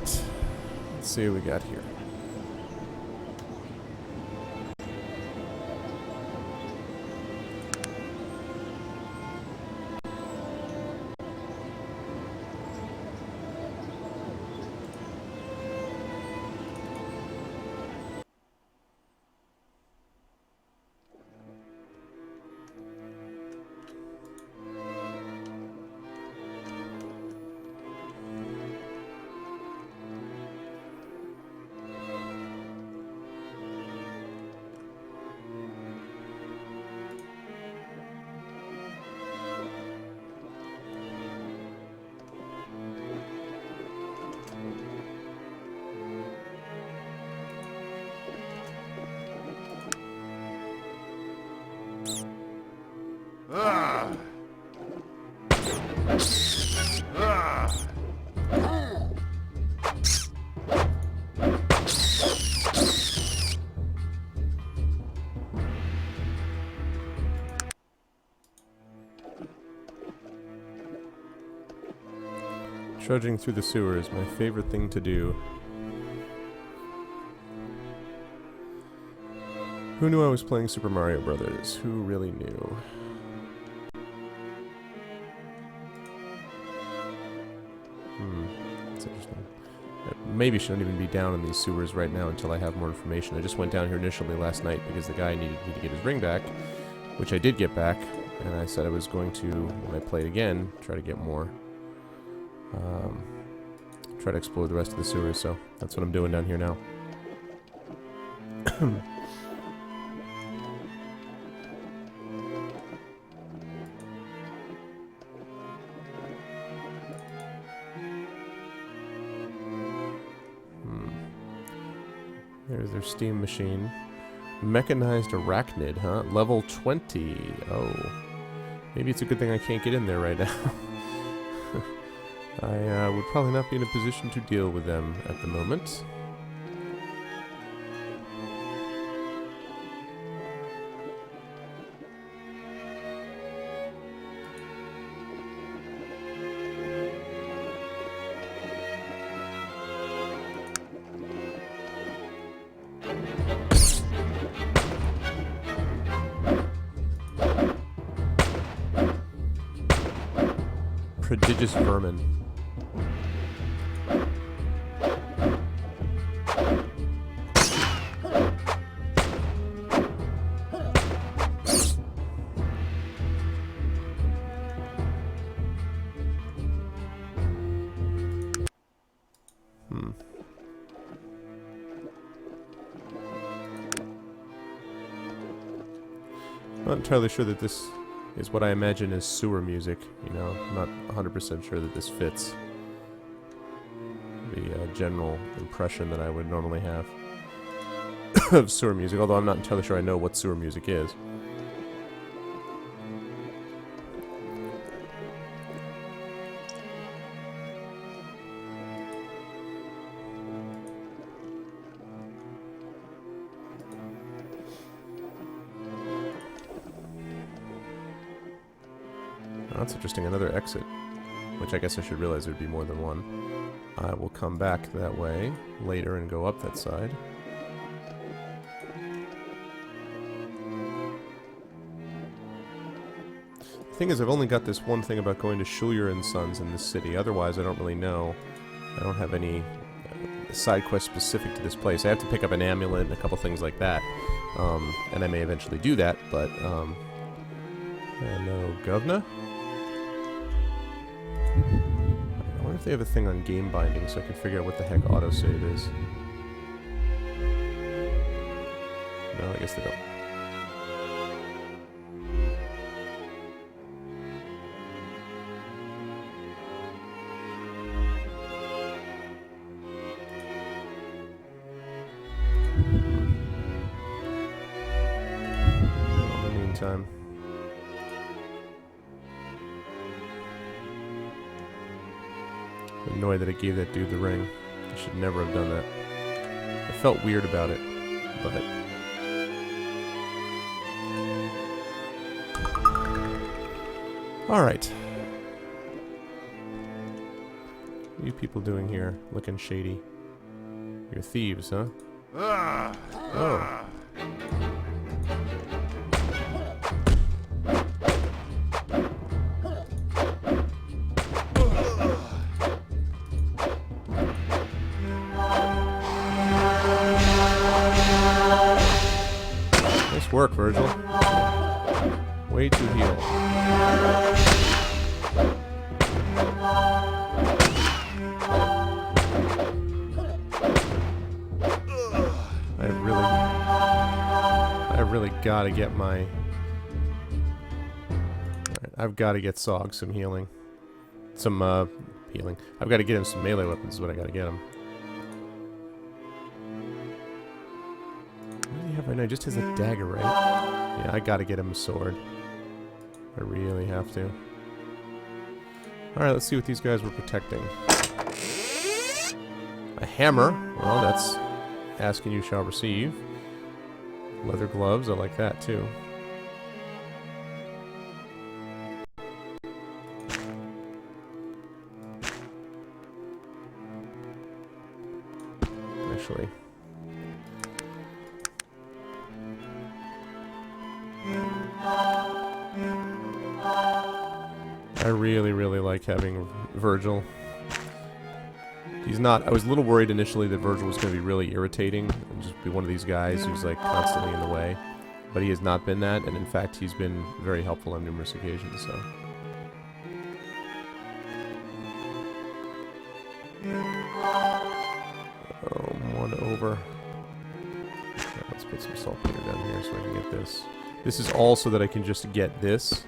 Alright. Let's see what we got here. Trudging through the sewer is my favorite thing to do. Who knew I was playing Super Mario Brothers? Who really knew? That's interesting. I maybe shouldn't even be down in these sewers right now until I have more information. I just went down here initially last night because the guy needed me to get his ring back, which I did get back, and I said I was going to, when I play it again, try to get more. Try to explore the rest of the sewers, so that's what I'm doing down here now. There's their steam machine. Mechanized arachnid, huh? Level 20. Oh. Maybe it's a good thing I can't get in there right now. I would probably not be in a position to deal with them at the moment. Prodigious vermin. I'm not entirely sure that this is what I imagine as sewer music, you know. I'm not 100% sure that this fits the general impression that I would normally have of sewer music, although I'm not entirely sure I know what sewer music is. That's interesting, another exit, which I guess I should realize there'd be more than one. I will come back that way later and go up that side. The thing is, I've only got this one thing about going to Schuller and Sons in this city. Otherwise, I don't really know. I don't have any side quest specific to this place. I have to pick up an amulet and a couple things like that. And I may eventually do that, but, hello, Governor? I wonder if they have a thing on game binding so I can figure out what the heck autosave is. No, I guess they don't. In the meantime... I'm annoyed that I gave that dude the ring. I should never have done that. I felt weird about it, but... Alright. What are you people doing here? Looking shady. You're thieves, huh? Oh. Nice work, Virgil. Way to heal. I really gotta get my... Alright, I've gotta get Sog some healing. Some, healing. I've gotta get him some melee weapons is what I gotta get him. What do you have right now? He just has a dagger, right? Yeah, I gotta get him a sword. I really have to. Alright, let's see what these guys were protecting. A hammer. Well, that's asking you shall receive. Leather gloves, I like that too. Actually. I really like having Virgil. He's not... I was a little worried initially that Virgil was going to be really irritating and just be one of these guys who's like constantly in the way. But he has not been that, and in fact he's been very helpful on numerous occasions, so... Oh, one over. Yeah, let's put some saltpeter down here so I can get this. This is all so that I can just get this.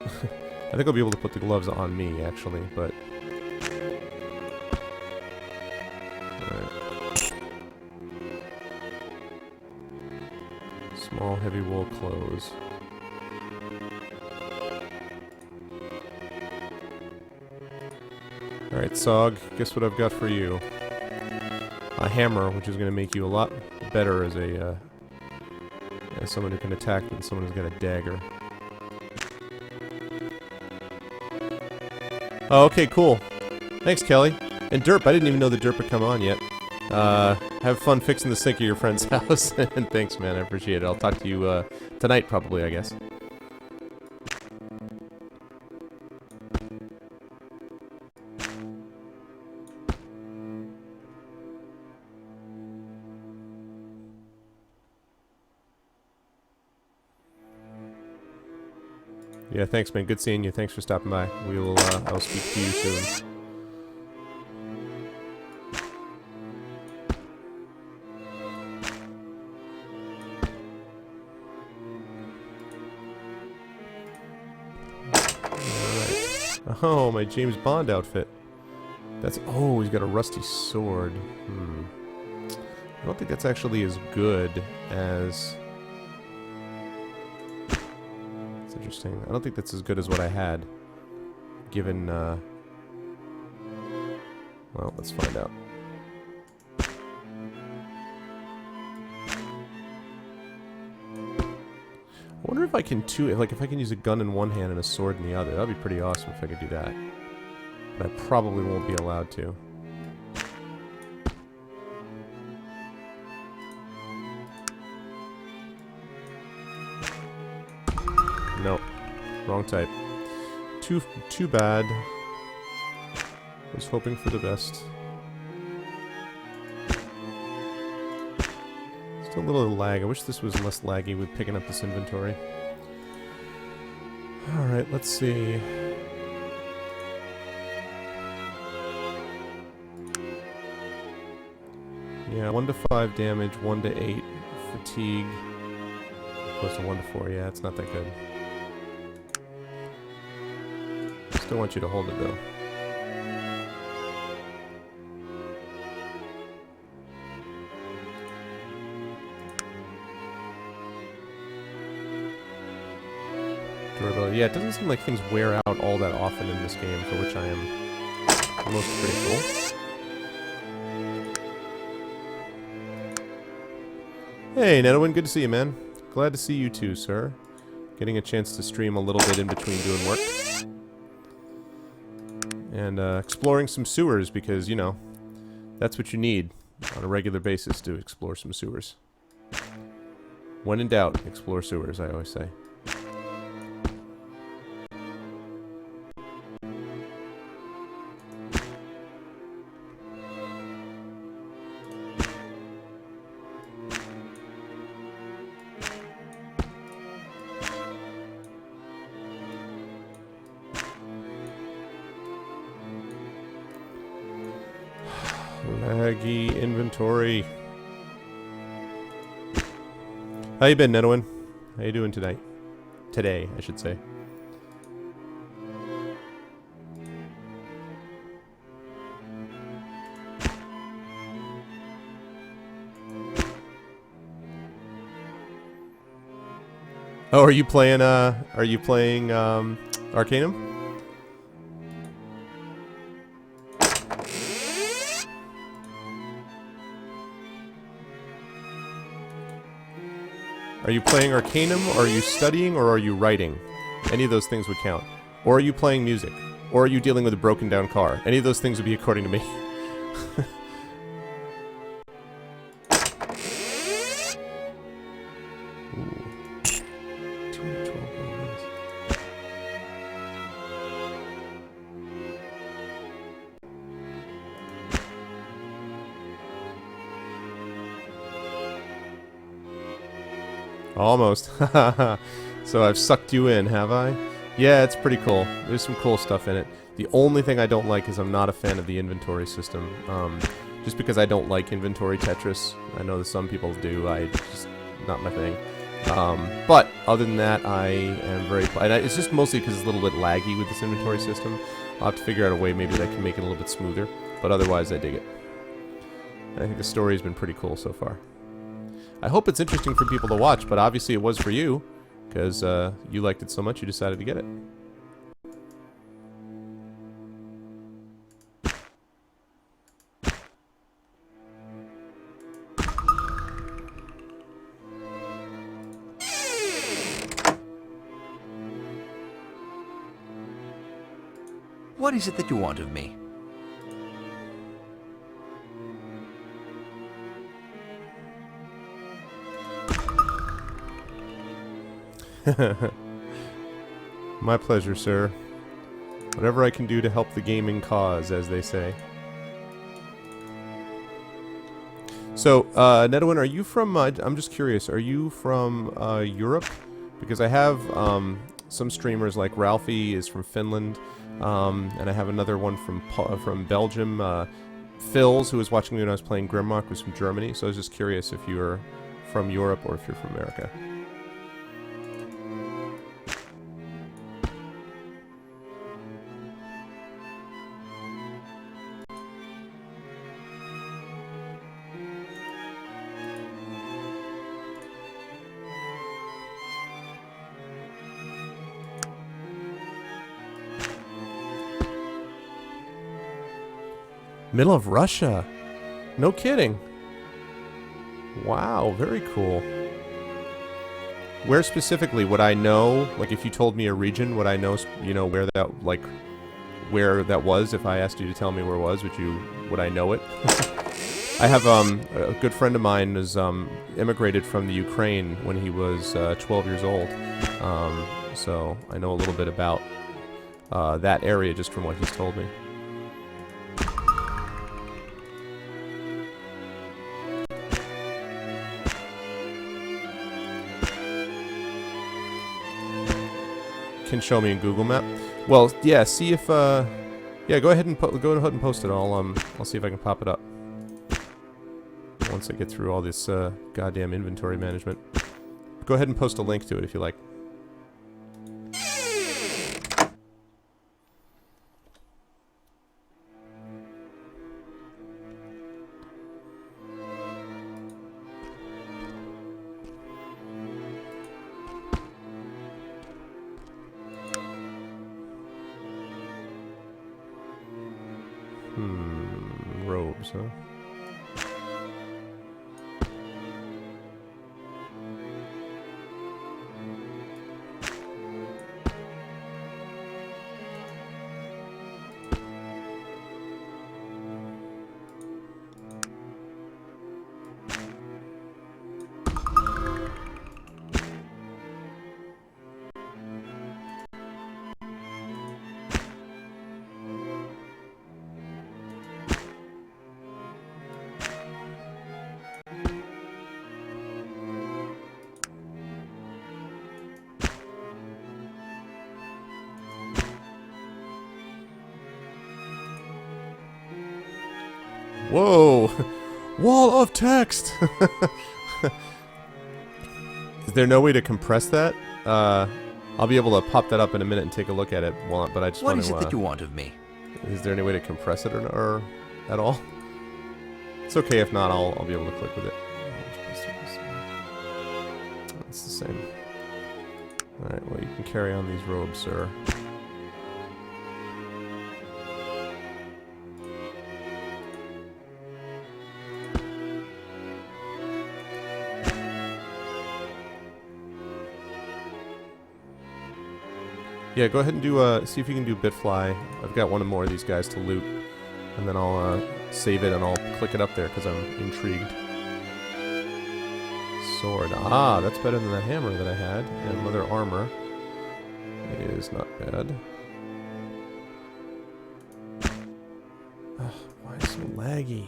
I think I'll be able to put the gloves on me, actually, but... Small, heavy wool clothes. Alright, Sog, guess what I've got for you? A hammer, which is going to make you a lot better as a, as someone who can attack than someone who's got a dagger. Oh, okay, cool. Thanks, Kelly. And Derp, I didn't even know the Derp had come on yet. Have fun fixing the sink at your friend's house. And thanks, man. I appreciate it. I'll talk to you, tonight, probably, I guess. Yeah, thanks, man. Good seeing you. Thanks for stopping by. We'll, I'll speak to you soon. Oh, my James Bond outfit. That's... Oh, he's got a rusty sword. I don't think that's actually as good as... It's interesting. I don't think that's as good as what I had. Given, Well, let's find out. I wonder if I can if I can use a gun in one hand and a sword in the other. That'd be pretty awesome if I could do that. But I probably won't be allowed to. Nope. Wrong type. Too bad. I was hoping for the best. Still a little lag. I wish this was less laggy with picking up this inventory. Alright, let's see. Yeah, 1 to 5 damage, 1 to 8 fatigue. Opposed to 1 to 4, yeah, it's not that good. Still want you to hold it though. Durability. Yeah, it doesn't seem like things wear out all that often in this game, for which I am most grateful. Hey, Netowin, good to see you, man. Glad to see you too, sir. Getting a chance to stream a little bit in between doing work. And exploring some sewers because, you know, that's what you need on a regular basis to explore some sewers. When in doubt, explore sewers, I always say. Laggy inventory. How you been, Nedwin? How you doing tonight? Today, I should say. Oh, are you playing Arcanum? Are you playing Arcanum, or are you studying, or are you writing? Any of those things would count. Or are you playing music? Or are you dealing with a broken down car? Any of those things would be according to me. Ooh. 212 minutes. Almost. So I've sucked you in, have I? Yeah, it's pretty cool. There's some cool stuff in it. The only thing I don't like is I'm not a fan of the inventory system. Just because I don't like inventory Tetris. I know that some people do. Just not my thing. But other than that, I am very... And it's just mostly because it's a little bit laggy with this inventory system. I'll have to figure out a way maybe that can make it a little bit smoother. But otherwise, I dig it. I think the story has been pretty cool so far. I hope it's interesting for people to watch, but obviously it was for you, because you liked it so much you decided to get it. What is it that you want of me? My pleasure, sir. Whatever I can do to help the gaming cause, as they say. So, Nedwin, are you from, I'm just curious, are you from Europe? Because I have some streamers, like Ralphie is from Finland, and I have another one from Belgium. Phil's, who was watching me when I was playing Grimrock, was from Germany, so I was just curious if you're from Europe or if you're from America. Middle of Russia. No kidding. Wow, very cool. Where specifically would I know, like if you told me a region, would I know, you know, where that, like, where that was? If I asked you to tell me where it was, would I know it? I have a good friend of mine who's immigrated from the Ukraine when he was 12 years old. So I know a little bit about that area just from what he's told me. Can show me in Google Map. Well, yeah. See if yeah. Go ahead and post it. I'll see if I can pop it up once I get through all this goddamn inventory management. Go ahead and post a link to it if you like. Robes, huh? Whoa! Wall of text! Is there no way to compress that? I'll be able to pop that up in a minute and take a look at it, but I just want to... What is it that you want of me? Is there any way to compress it or at all? It's okay if not, I'll be able to click with it. It's the same. Alright, well you can carry on these robes, sir. Yeah, go ahead and do, see if you can do Bitfly. I've got one or more of these guys to loot. And then I'll, save it and I'll click it up there because I'm intrigued. Sword. Ah, that's better than that hammer that I had. And leather armor is not bad. Ugh, why is it so laggy?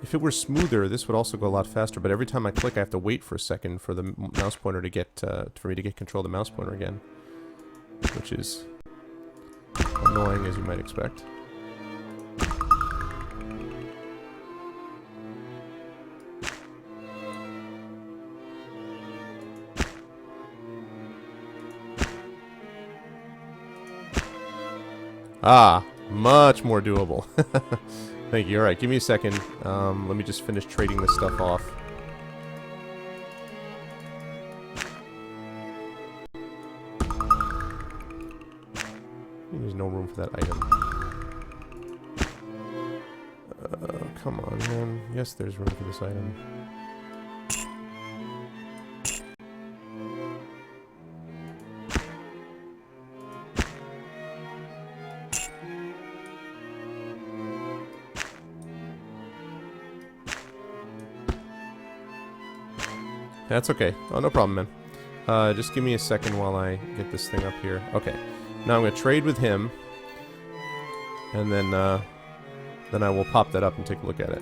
If it were smoother, this would also go a lot faster, but every time I click, I have to wait for a second for the mouse pointer to get, for me to get control of the mouse pointer again. Which is annoying, as you might expect. Ah, much more doable. Thank you. Alright, give me a second. Let me just finish trading this stuff off. There's no room for that item. Come on, man. Yes, there's room for this item. That's okay. Oh, no problem, man. Just give me a second while I get this thing up here. Okay. Now I'm going to trade with him. And then I will pop that up and take a look at it.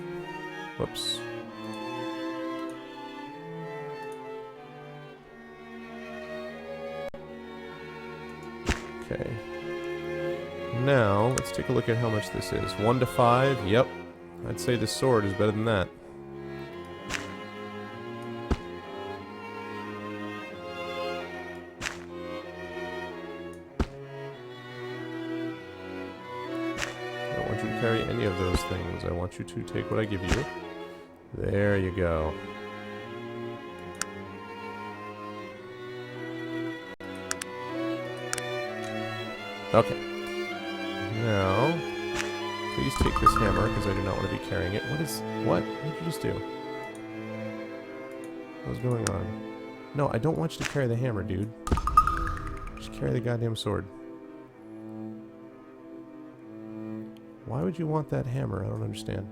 Whoops. Okay. Now, let's take a look at how much this is. 1 to 5. Yep. I'd say this sword is better than that. Carry any of those things. I want you to take what I give you. There you go. Okay. Now, please take this hammer because I do not want to be carrying it. What? What did you just do? What's going on? No, I don't want you to carry the hammer, dude. Just carry the goddamn sword. Why would you want that hammer? I don't understand.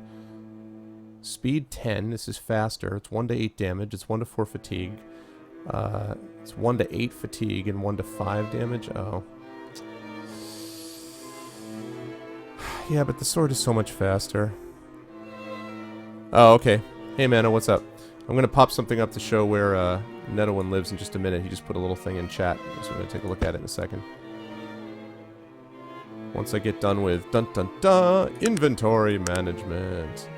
Speed 10. This is faster. It's 1 to 8 damage. It's 1 to 4 fatigue. It's 1 to 8 fatigue and 1 to 5 damage. Oh. Yeah, but the sword is so much faster. Oh, okay. Hey, Mano, what's up? I'm going to pop something up to show where Netowin lives in just a minute. He just put a little thing in chat. So we're going to take a look at it in a second. Once I get done with dun-dun-dun, inventory management.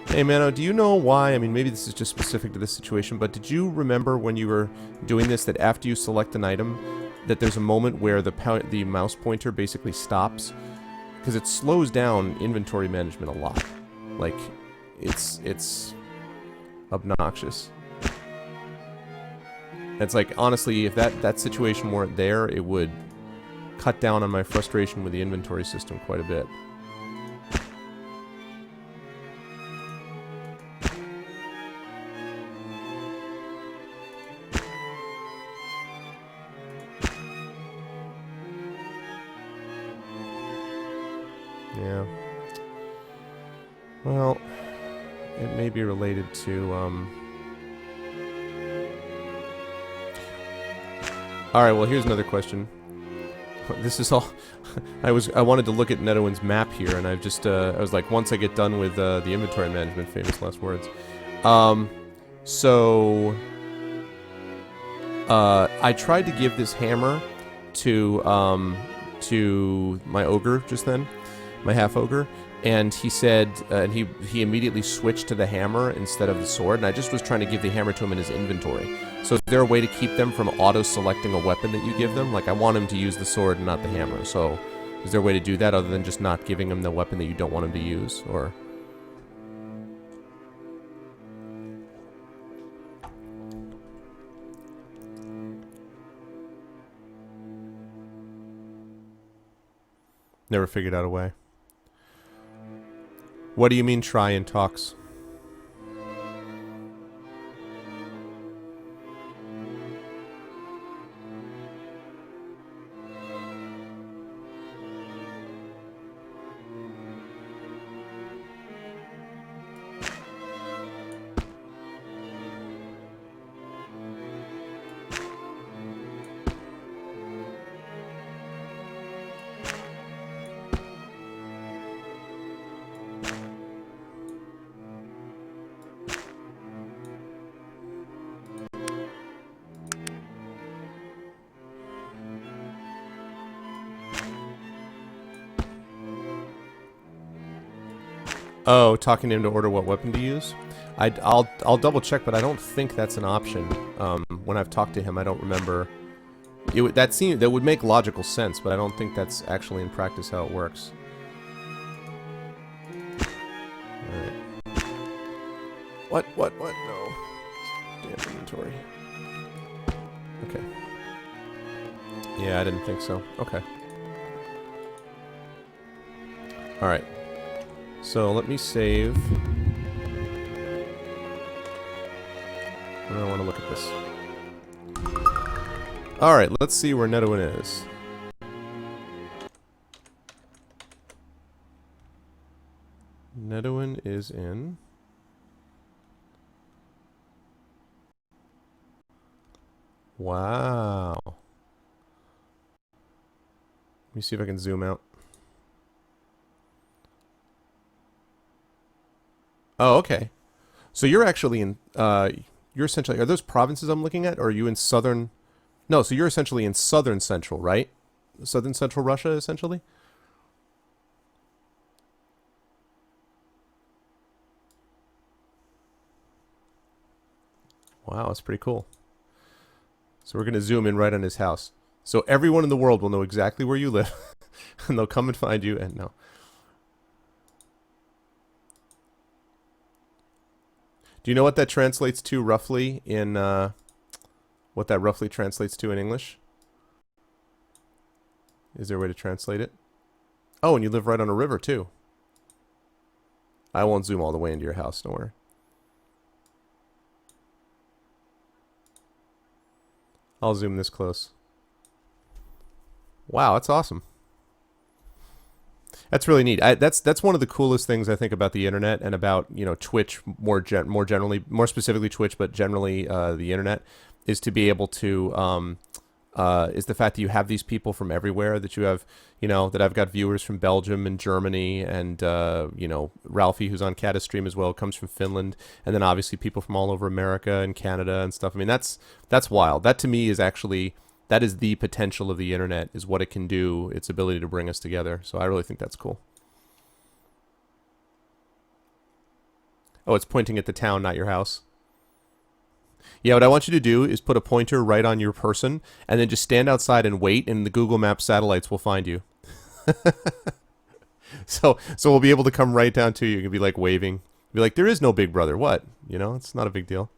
Hey, Mano, do you know why? I mean, maybe this is just specific to this situation, but did you remember when you were doing this that after you select an item, that there's a moment where the mouse pointer basically stops? Because it slows down inventory management a lot. Like, it's obnoxious. It's like, honestly, if that situation weren't there, it would cut down on my frustration with the inventory system quite a bit. Yeah. Well, it may be related to, Alright, well, here's another question. This is all... I wanted to look at Netowin's map here, and I've just, I was like, once I get done with, the inventory management, famous last words. I tried to give this hammer to my ogre just then, my half ogre, and he said, and he immediately switched to the hammer instead of the sword, and I just was trying to give the hammer to him in his inventory. So is there a way to keep them from auto-selecting a weapon that you give them? Like, I want him to use the sword and not the hammer, so is there a way to do that other than just not giving him the weapon that you don't want him to use, or... Never figured out a way. What do you mean try in talks? Oh, talking to him to order what weapon to use? I'll double check, but I don't think that's an option. When I've talked to him, I don't remember. That would make logical sense, but I don't think that's actually in practice how it works. Alright. What? No. Damn inventory. Okay. Yeah, I didn't think so. Okay. Alright. So let me save. I don't want to look at this. Alright, let's see where Nedouin is. Nedouin is in... Wow. Let me see if I can zoom out. Oh, okay. So you're actually in, you're essentially, are those provinces I'm looking at, or are you in southern, no, so you're essentially in southern central, right? Southern central Russia, essentially? Wow, that's pretty cool. So we're going to zoom in right on his house. So everyone in the world will know exactly where you live, and they'll come and find you, and no. Do you know what that translates to roughly in, what that roughly translates to in English? Is there a way to translate it? Oh, and you live right on a river, too. I won't zoom all the way into your house, don't worry. I'll zoom this close. Wow, that's awesome. That's really neat. That's one of the coolest things I think about the internet and about, you know, Twitch more generally, more specifically Twitch, but generally the internet, is to be able to is the fact that you have these people from everywhere, that you have, you know, that I've got viewers from Belgium and Germany, and you know, Ralphie, who's on Catus Stream as well, comes from Finland, and then obviously people from all over America and Canada and stuff. I mean, that's wild. That to me is actually, that is the potential of the internet, is what it can do, its ability to bring us together. So I really think that's cool. Oh, it's pointing at the town, not your house. Yeah, what I want you to do is put a pointer right on your person, and then just stand outside and wait, and the Google Maps satellites will find you. So we'll be able to come right down to you. You can be like waving. Be like, there is no big brother. What? You know, it's not a big deal.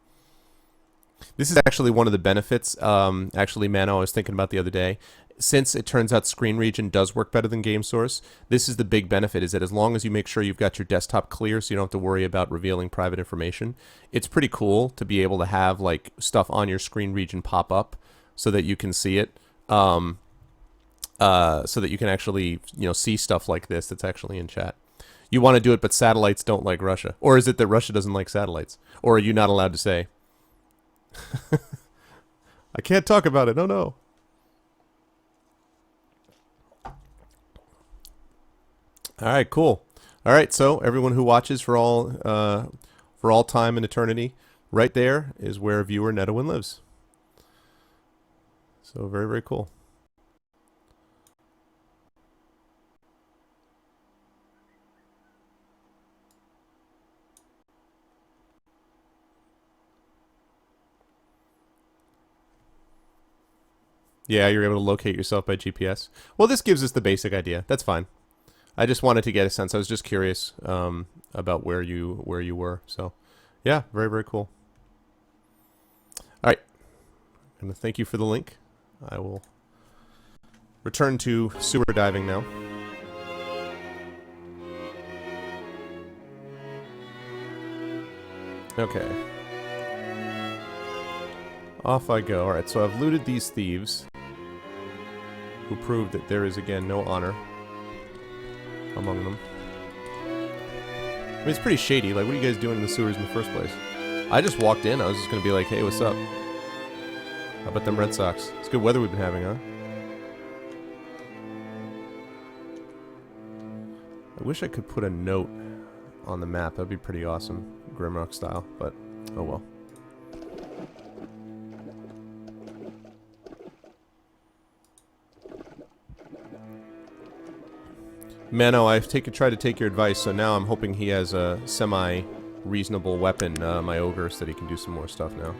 This is actually one of the benefits, actually, Mano, I was thinking about the other day. Since it turns out Screen Region does work better than Game Source, this is the big benefit, is that as long as you make sure you've got your desktop clear so you don't have to worry about revealing private information, it's pretty cool to be able to have like stuff on your Screen Region pop up so that you can see it, so that you can actually, you know, see stuff like this that's actually in chat. You want to do it, but satellites don't like Russia. Or is it that Russia doesn't like satellites? Or are you not allowed to say? I can't talk about it. No. All right, cool. All right, so everyone who watches for all time and eternity, right there is where viewer Nedouin lives. So very, very cool. Yeah, you're able to locate yourself by GPS. Well, this gives us the basic idea. That's fine. I just wanted to get a sense. I was just curious about where you were. So, yeah, very, very cool. All right. I'm going to thank you for the link. I will return to sewer diving now. Okay. Off I go. Alright, so I've looted these thieves, who proved that there is, again, no honor among them. I mean, it's pretty shady. Like, what are you guys doing in the sewers in the first place? I just walked in. I was just going to be like, hey, what's up? How about them Red Sox? It's good weather we've been having, huh? I wish I could put a note on the map. That'd be pretty awesome. Grimrock style, but oh well. Mano, I've tried to take your advice, so now I'm hoping he has a semi-reasonable weapon, my ogre, so that he can do some more stuff now.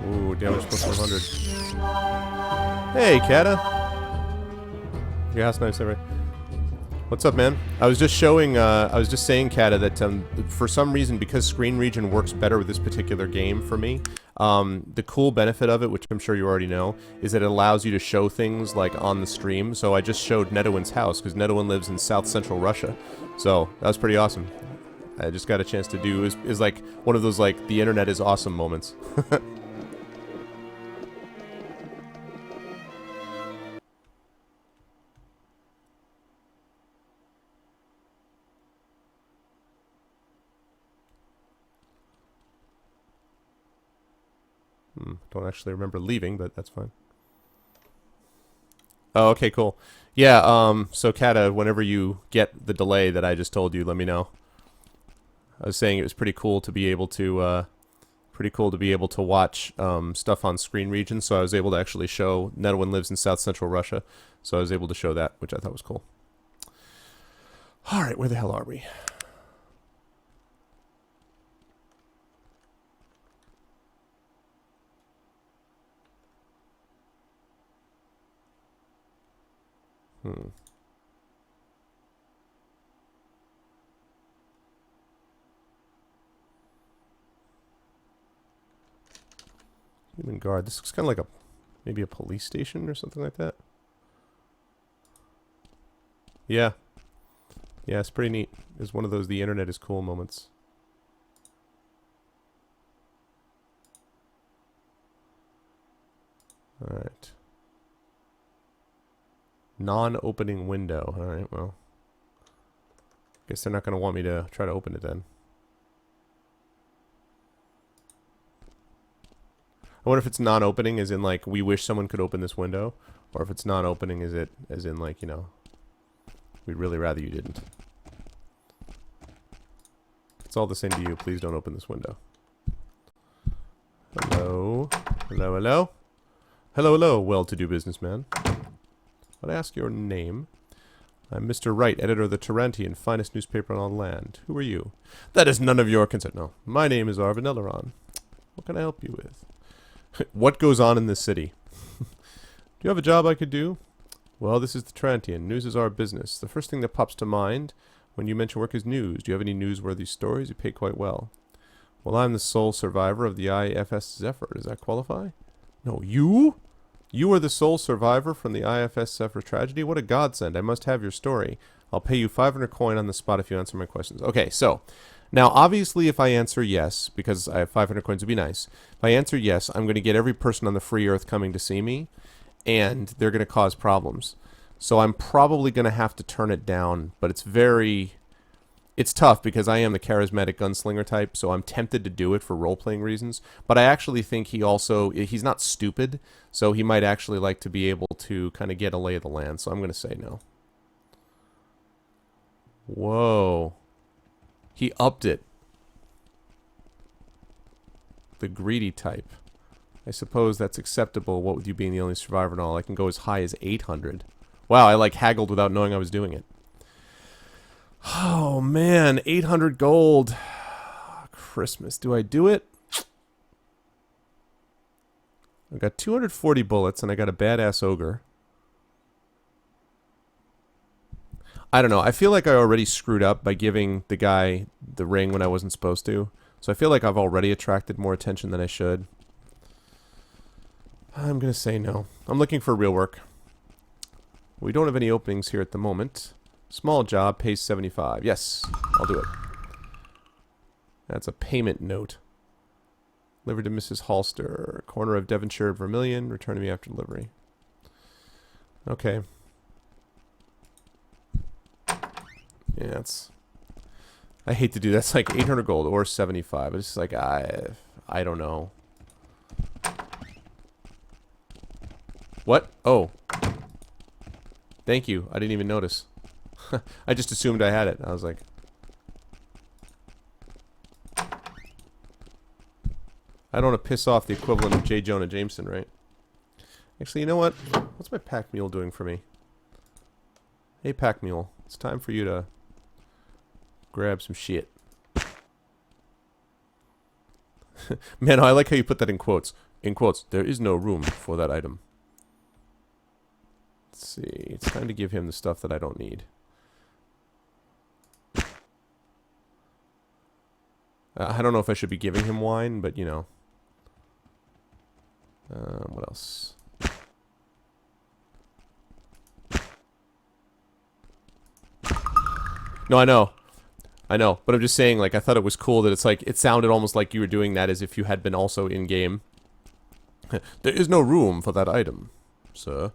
Ooh, damage plus 100. Hey, Kata. Your house knives, everything. What's up, man? I was just showing, I was just saying, Kata, that for some reason, because screen region works better with this particular game for me, the cool benefit of it, which I'm sure you already know, is that it allows you to show things, like, on the stream. So I just showed Netowin's house, because Netowin lives in south-central Russia. So, that was pretty awesome. I just got a chance to do, is like, one of those, like, the internet is awesome moments. Don't actually remember leaving, but that's fine. Oh, okay, cool. Yeah, so Kata, whenever you get the delay that I just told you, let me know. I was saying it was pretty cool to be able to, watch stuff on screen region, so I was able to actually show Netowin lives in south-central Russia, so I was able to show that, which I thought was cool. Alright, where the hell are we? Human guard. This looks kind of like maybe a police station or something like that. Yeah. Yeah, it's pretty neat. It's one of those the internet is cool moments. Alright. Non-opening window. Alright, well. Guess they're not going to want me to try to open it then. I wonder if it's non-opening as in, like, we wish someone could open this window. Or if it's non-opening as in, like, you know, we'd really rather you didn't. It's all the same to you. Please don't open this window. Hello? Hello, hello? Hello, hello, well-to-do businessman. I'd ask your name. I'm Mr. Wright, editor of the Tarantian, finest newspaper on land. Who are you? That is none of your concern. No. My name is Arvan Eleron. What can I help you with? What goes on in this city? Do you have a job I could do? Well, this is the Tarantian. News is our business. The first thing that pops to mind when you mention work is news. Do you have any newsworthy stories? You pay quite well. Well, I'm the sole survivor of the IFS Zephyr. Does that qualify? No, you? You are the sole survivor from the IFS Zephyr tragedy? What a godsend. I must have your story. I'll pay you 500 coin on the spot if you answer my questions. Okay, so, now obviously if I answer yes, because I have 500 coins would be nice, if I answer yes, I'm going to get every person on the free earth coming to see me, and they're going to cause problems. So I'm probably going to have to turn it down, but it's tough because I am the charismatic gunslinger type, so I'm tempted to do it for role-playing reasons. But I actually think he's not stupid, so he might actually like to be able to kind of get a lay of the land, so I'm going to say no. Whoa. He upped it. the greedy type. I suppose that's acceptable, what with you being the only survivor and all. I can go as high as 800. Wow, I like haggled without knowing I was doing it. Oh man, 800 gold. Christmas. Do I do it? I got 240 bullets and I got a badass ogre. I don't know. I feel like I already screwed up by giving the guy the ring when I wasn't supposed to. So I feel like I've already attracted more attention than I should. I'm going to say no. I'm looking for real work. We don't have any openings here at the moment. Small job, pays 75. Yes, I'll do it. That's a payment note. Delivered to Mrs. Halster, corner of Devonshire, Vermilion. Return to me after delivery. Okay. Yeah, it's... I hate to do that. It's like 800 gold or 75. It's just like, I don't know. What? Oh. Thank you. I didn't even notice. I just assumed I had it. I was like... I don't want to piss off the equivalent of J. Jonah Jameson, right? Actually, you know what? What's my pack mule doing for me? Hey, pack mule. It's time for you to grab some shit. Man, I like how you put that in quotes. In quotes, there is no room for that item. Let's see. It's time to give him the stuff that I don't need. I don't know if I should be giving him wine, but you know. What else? No, I know. I know. But I'm just saying, like, I thought it was cool that it's like, it sounded almost like you were doing that as if you had been also in-game. There is no room for that item, sir.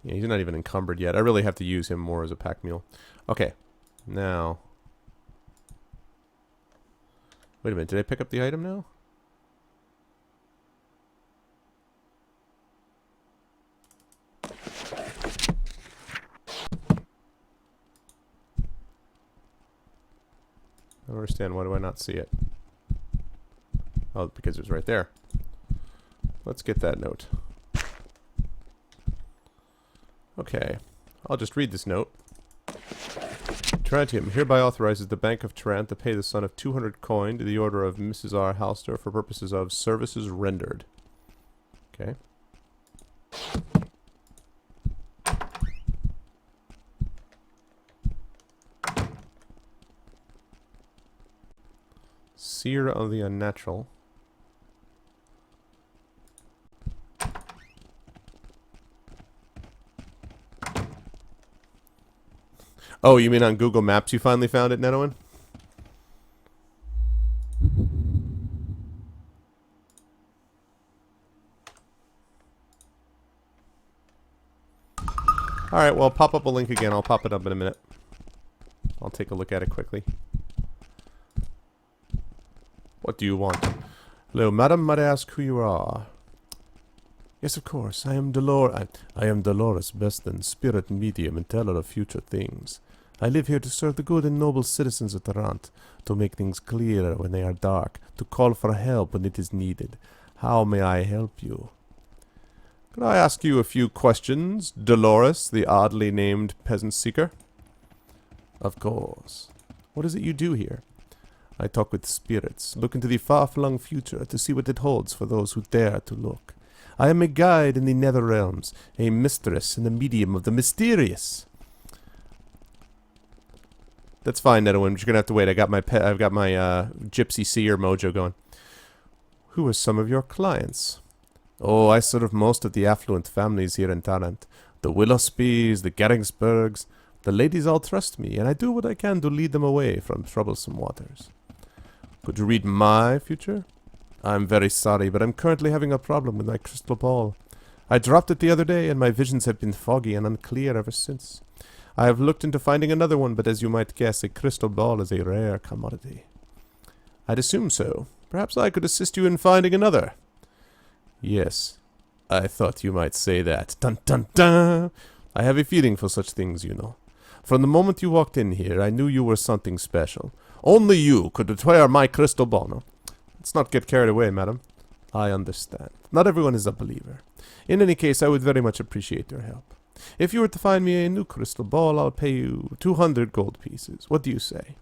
Yeah, he's not even encumbered yet. I really have to use him more as a pack mule. Okay. Now. Wait a minute. Did I pick up the item now? I don't understand. Why do I not see it? Oh, because it was right there. Let's get that note. Okay. I'll just read this note. Tarantium hereby authorizes the Bank of Tarant to pay the sum of 200 coin to the order of Mrs. R. Halster for purposes of services rendered. Okay. Seer of the Unnatural. Oh, you mean on Google Maps you finally found it, Netowin? Alright, well, I'll pop up a link again. I'll pop it up in a minute. I'll take a look at it quickly. What do you want? Hello, madam. Might I ask who you are? Yes, of course. I am Dolores Beston, spirit medium and teller of future things. I live here to serve the good and noble citizens of Tarant, to make things clearer when they are dark, to call for help when it is needed. How may I help you? Could I ask you a few questions, Dolores, the oddly named peasant seeker? Of course. What is it you do here? I talk with spirits, look into the far-flung future to see what it holds for those who dare to look. I am a guide in the nether realms, a mistress and a medium of the mysterious. That's fine, Netowin. I'm just gonna have to wait. I've got my gypsy seer mojo going. Who are some of your clients? Oh, I serve most of the affluent families here in Tarant. The Willowspees, the Geringsbergs. The ladies all trust me, and I do what I can to lead them away from troublesome waters. Could you read my future? I'm very sorry, but I'm currently having a problem with my crystal ball. I dropped it the other day, and my visions have been foggy and unclear ever since. I have looked into finding another one, but as you might guess, a crystal ball is a rare commodity. I'd assume so. Perhaps I could assist you in finding another. Yes, I thought you might say that. Dun dun dun! I have a feeling for such things, you know. From the moment you walked in here, I knew you were something special. Only you could retire my crystal ball. No, let's not get carried away, madam. I understand. Not everyone is a believer. In any case, I would very much appreciate your help. If you were to find me a new crystal ball, I'll pay you 200 gold pieces. What do you say?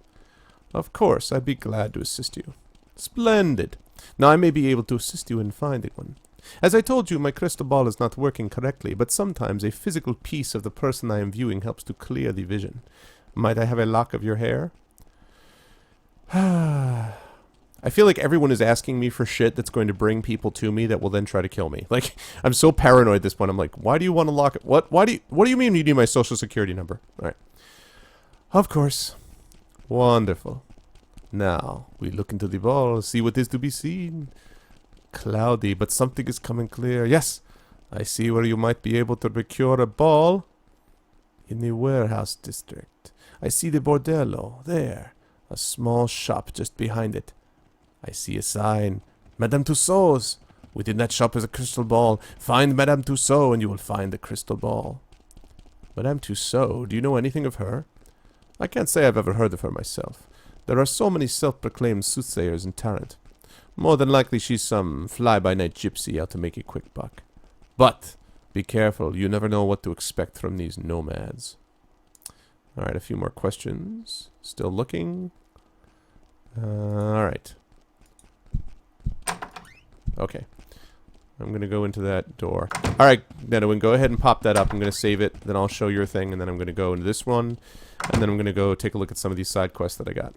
Of course, I'd be glad to assist you. Splendid. Now I may be able to assist you in finding one. As I told you, my crystal ball is not working correctly, but sometimes a physical piece of the person I am viewing helps to clear the vision. Might I have a lock of your hair? I feel like everyone is asking me for shit that's going to bring people to me that will then try to kill me. Like, I'm so paranoid at this point. I'm like, why do you want to lock it? What do you mean you need my social security number? All right. Of course. Wonderful. Now, we look into the ball, see what is to be seen. Cloudy, but something is coming clear. Yes, I see where you might be able to procure a ball. In the warehouse district. I see the bordello. There. A small shop just behind it. I see a sign. Madame Tussauds. Within that shop is a crystal ball. Find Madame Tussauds and you will find the crystal ball. Madame Tussauds? Do you know anything of her? I can't say I've ever heard of her myself. There are so many self-proclaimed soothsayers in Tarrant. More than likely she's some fly-by-night gypsy out to make a quick buck. But be careful. You never know what to expect from these nomads. Alright, a few more questions. Still looking. Alright. Okay. I'm going to go into that door. Alright, Nedwin, go ahead and pop that up. I'm going to save it. Then I'll show your thing. And then I'm going to go into this one. And then I'm going to go take a look at some of these side quests that I got.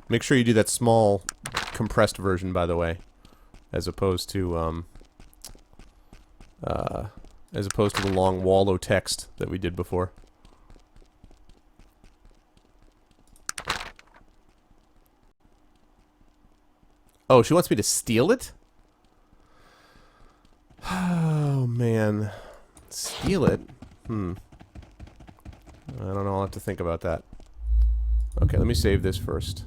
Make sure you do that small, compressed version, by the way. As opposed to, the long wallow text that we did before. Oh, she wants me to steal it? Oh, man. Steal it? I don't know. I'll have to think about that. Okay, let me save this first.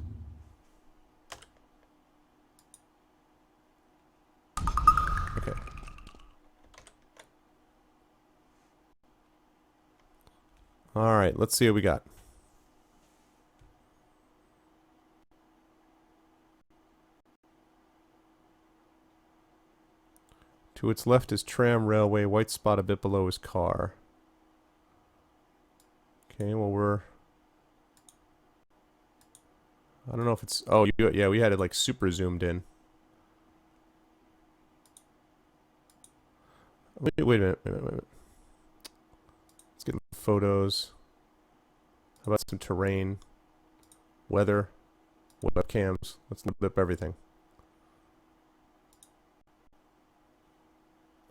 Okay. Alright, let's see what we got. To its left is tram railway, white spot a bit below is car. Okay, well we're... I don't know if it's... Oh, yeah, we had it like super zoomed in. Wait a minute. Let's get photos. How about some terrain? Weather? Webcams? Let's look up everything.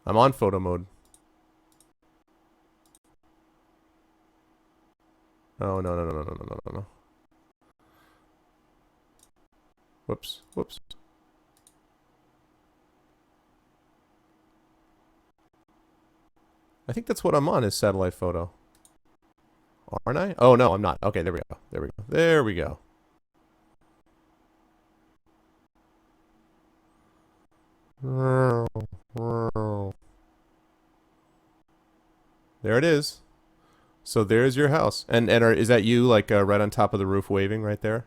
I'm on photo mode. Oh, no. Whoops. I think that's what I'm on, is satellite photo. Aren't I? Oh, no, I'm not. Okay, there we go. There it is. So there's your house. And is that you, like, right on top of the roof waving right there?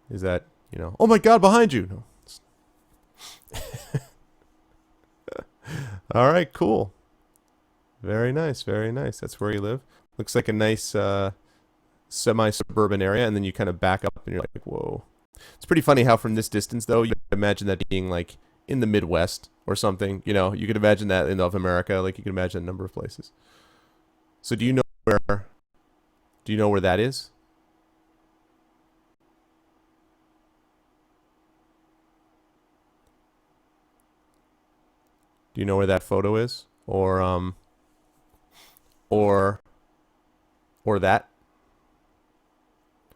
Is that, you know... Oh my god, behind you! No. Alright, cool. Very nice. That's where you live. Looks like a nice, semi-suburban area, and then you kind of back up and you're like, whoa. It's pretty funny how from this distance, though, you could imagine that being, like, in the Midwest or something. You know, you could imagine that in North America. Like, you could imagine a number of places. So do you know where that is? Do you know where that photo is? Or that?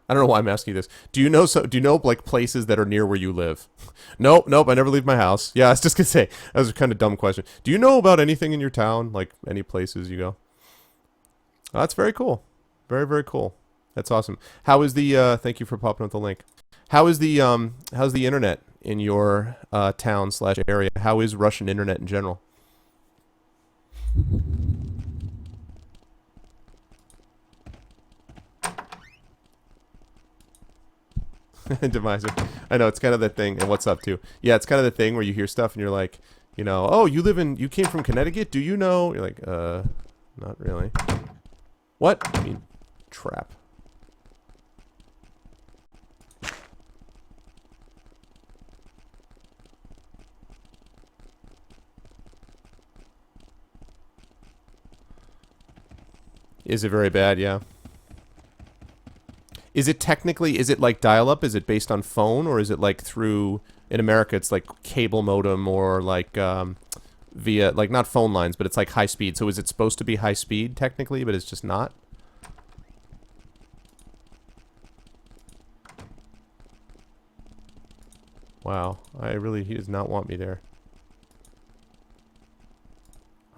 I don't know why I'm asking you this. Do you know like places that are near where you live? Nope, I never leave my house. Yeah, I was just gonna say, that was a kind of dumb question. Do you know about anything in your town? Like any places you go? Oh, that's very cool. Very, very cool. That's awesome. How is the thank you for popping up the link. How's the internet in your town / area? How is Russian internet in general? Demiser. I know, it's kind of that thing. And what's up, too? Yeah, it's kind of the thing where you hear stuff and you're like, you know, oh, you came from Connecticut? Do you know? You're like, not really. What? I mean, trap. Is it very bad? Yeah. Is it technically, is it like dial-up? Is it based on phone? Or is it like through, in America, it's like cable modem or like via, like not phone lines, but it's like high speed. So is it supposed to be high speed technically, but it's just not? Wow. He does not want me there.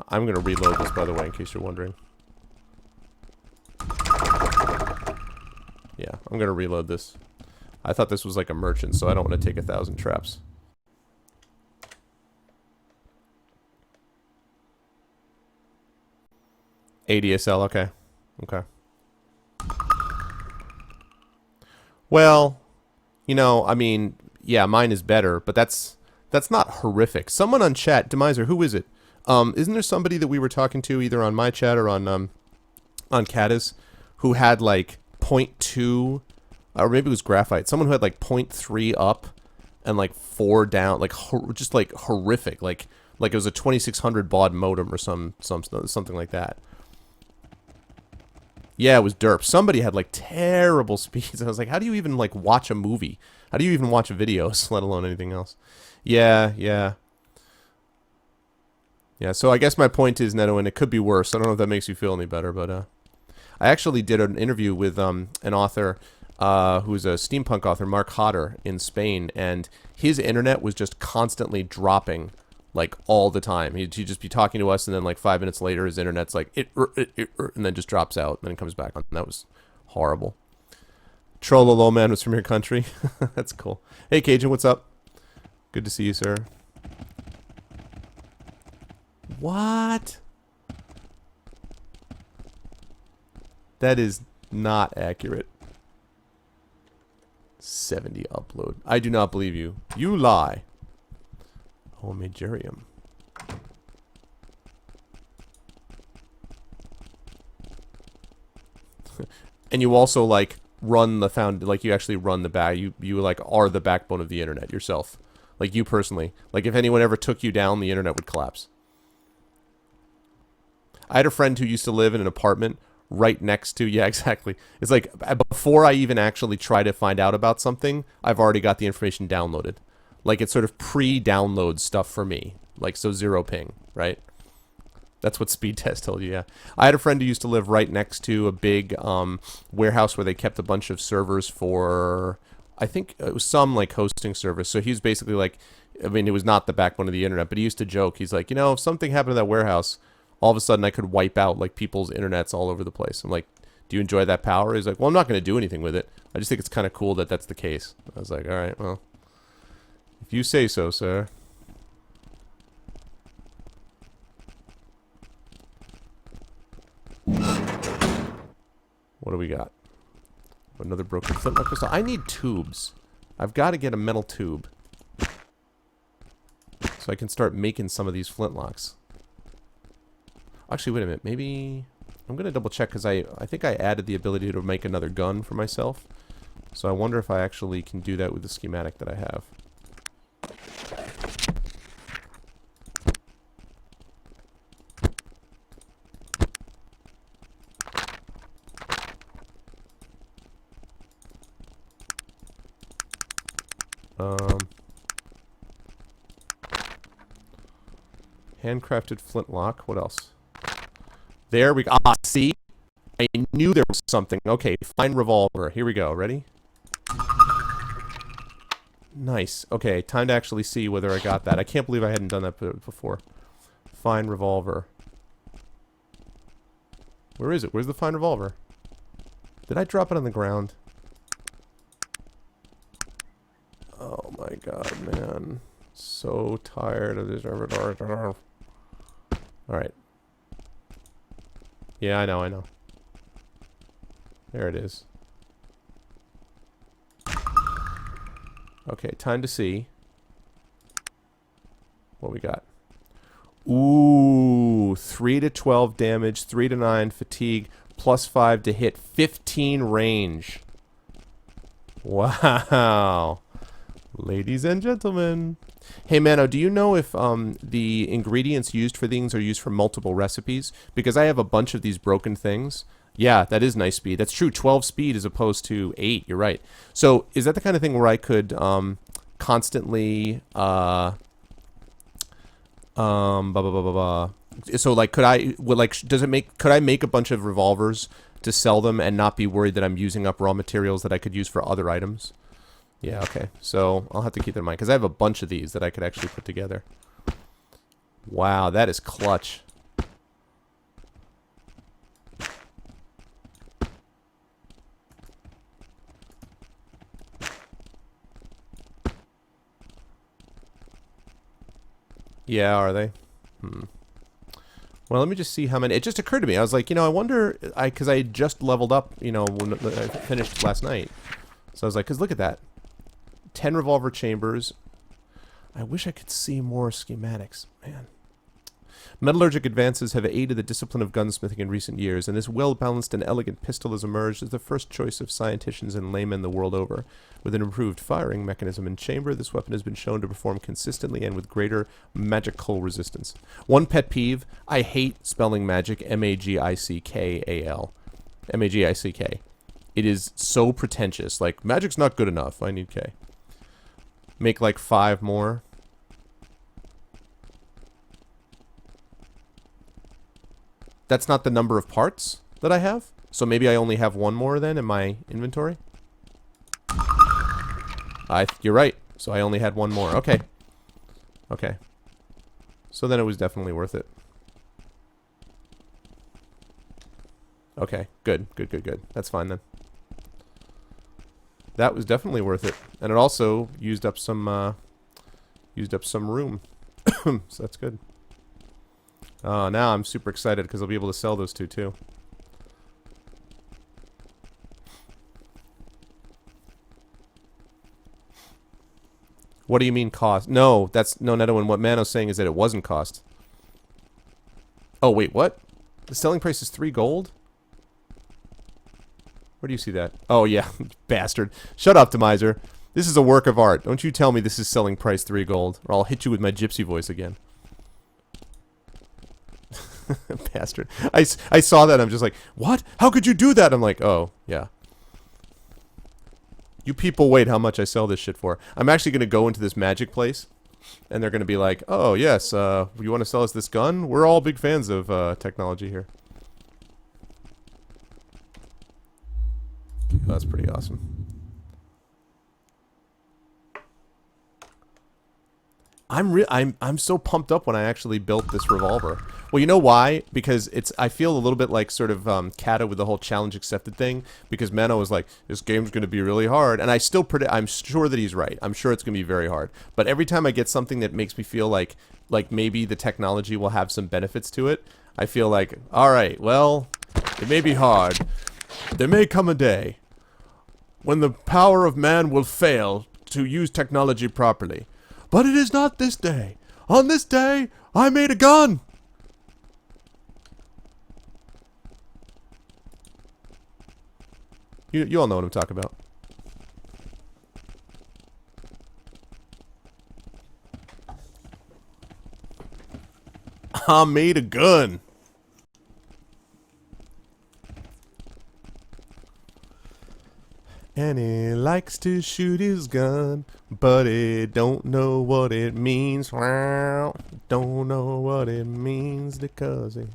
I'm going to reload this, by the way, in case you're wondering. Yeah, I'm going to reload this. I thought this was like a merchant, so I don't want to take 1,000 traps. ADSL, okay. Okay. Well, you know, I mean, yeah, mine is better, but that's not horrific. Someone on chat, Demiser, who is it? Isn't there somebody that we were talking to either on my chat or on Caddis who had like 0.2, or maybe it was Graphite. Someone who had like 0.3 up and like 4 down, like just like horrific, like it was a 2600 baud modem or something like that. Yeah, it was derp. Somebody had like terrible speeds. I was like, how do you even like watch a movie? How do you even watch videos, let alone anything else? Yeah, yeah. Yeah, so I guess my point is, Neto, and it could be worse. I don't know if that makes you feel any better, but I actually did an interview with an author who's a steampunk author, Mark Hodder, in Spain, and his internet was just constantly dropping, like, all the time. He'd just be talking to us, and then, like, 5 minutes later, his internet's like, and then just drops out, and then it comes back on. And that was horrible. Trollolo Man was from your country. That's cool. Hey, Cajun, what's up? Good to see you, sir. What? That is not accurate. 70 upload. I do not believe you. You lie. Oh, Majorium. And you also, like, run the like, you actually run the back. You like, are the backbone of the internet yourself. Like, you personally. Like, if anyone ever took you down, the internet would collapse. I had a friend who used to live in an apartment right next to, yeah, exactly. It's like, before I even actually try to find out about something, I've already got the information downloaded. Like, it's sort of pre-download stuff for me. Like, so 0 ping, right? That's what speed test told you, yeah. I had a friend who used to live right next to a big warehouse where they kept a bunch of servers for, I think it was some, like, hosting service. So he was basically like, I mean, it was not the backbone of the internet, but he used to joke. He's like, you know, if something happened to that warehouse, all of a sudden I could wipe out, like, people's internets all over the place. I'm like, do you enjoy that power? He's like, well, I'm not going to do anything with it. I just think it's kind of cool that that's the case. I was like, all right, well, if you say so, sir. What do we got? Another broken flintlock crystal. I need tubes. I've got to get a metal tube so I can start making some of these flintlocks. Actually, wait a minute. Maybe I'm going to double check because I think I added the ability to make another gun for myself. So I wonder if I actually can do that with the schematic that I have. Handcrafted flintlock. What else? There we go. Ah, see? I knew there was something. Okay, fine revolver. Here we go. Ready? Nice. Okay, time to actually see whether I got that. I can't believe I hadn't done that before. Fine revolver. Where is it? Where's the fine revolver? Did I drop it on the ground? Oh my god, man. So tired of this. Alright. Yeah, I know, I know. There it is. Okay, time to see what we got. Ooh, 3 to 12 damage, 3 to 9 fatigue, +5 to hit, 15 range. Wow. Ladies and gentlemen. Hey, Mano, do you know if the ingredients used for things are used for multiple recipes? Because I have a bunch of these broken things. Yeah, that is nice speed. That's true. 12 speed as opposed to 8. You're right. So is that the kind of thing where I could constantly... So like, could I... does it make... Could I make a bunch of revolvers to sell them and not be worried that I'm using up raw materials that I could use for other items? Yeah, okay. So I'll have to keep that in mind because I have a bunch of these that I could actually put together. Wow, that is clutch. Yeah, are they? Well, let me just see how many... It just occurred to me. I was like, you know, I wonder... Because I had just leveled up, you know, when I finished last night. So I was like, because look at that. 10 revolver chambers. I wish I could see more schematics. Man. Metallurgic advances have aided the discipline of gunsmithing in recent years, and this well-balanced and elegant pistol has emerged as the first choice of scientists and laymen the world over. With an improved firing mechanism and chamber, this weapon has been shown to perform consistently and with greater magical resistance. One pet peeve, I hate spelling magic, M-A-G-I-C-K-A-L. M-A-G-I-C-K. It is so pretentious. Like, magic's not good enough. I need K. Make like 5 more. That's not the number of parts that I have. So maybe I only have 1 more then in my inventory. You're right. So I only had 1 more. Okay. Okay. So then it was definitely worth it. Okay. Good. Good, good, good. That's fine then. That was definitely worth it. And it also used up some room. So that's good. Now I'm super excited because I'll be able to sell those two too. What do you mean cost? No, that's no Netowin. What Mano's saying is that it wasn't cost. Oh wait, what? The selling price is 3 gold? Where do you see that? Oh yeah, bastard. Shut up, Optimizer. This is a work of art. Don't you tell me this is selling price 3 gold, or I'll hit you with my gypsy voice again. Bastard. I saw that, I'm just like, what? How could you do that? I'm like, oh, yeah. You people wait how much I sell this shit for. I'm actually going to go into this Magick place, and they're going to be like, oh, yes, you want to sell us this gun? We're all big fans of technology here. That's pretty awesome. I'm so pumped up when I actually built this revolver. Well, you know why? Because I feel a little bit like sort of Kata with the whole challenge accepted thing. Because Mano was like, this game's going to be really hard, and I'm sure that he's right. I'm sure it's going to be very hard. But every time I get something that makes me feel like maybe the technology will have some benefits to it, I feel like, all right, well, it may be hard. There may come a day when the power of man will fail to use technology properly. But it is not this day. On this day, I made a gun. You all know what I'm talking about. I made a gun. And he likes to shoot his gun, but he don't know what it means. Don't know what it means because he...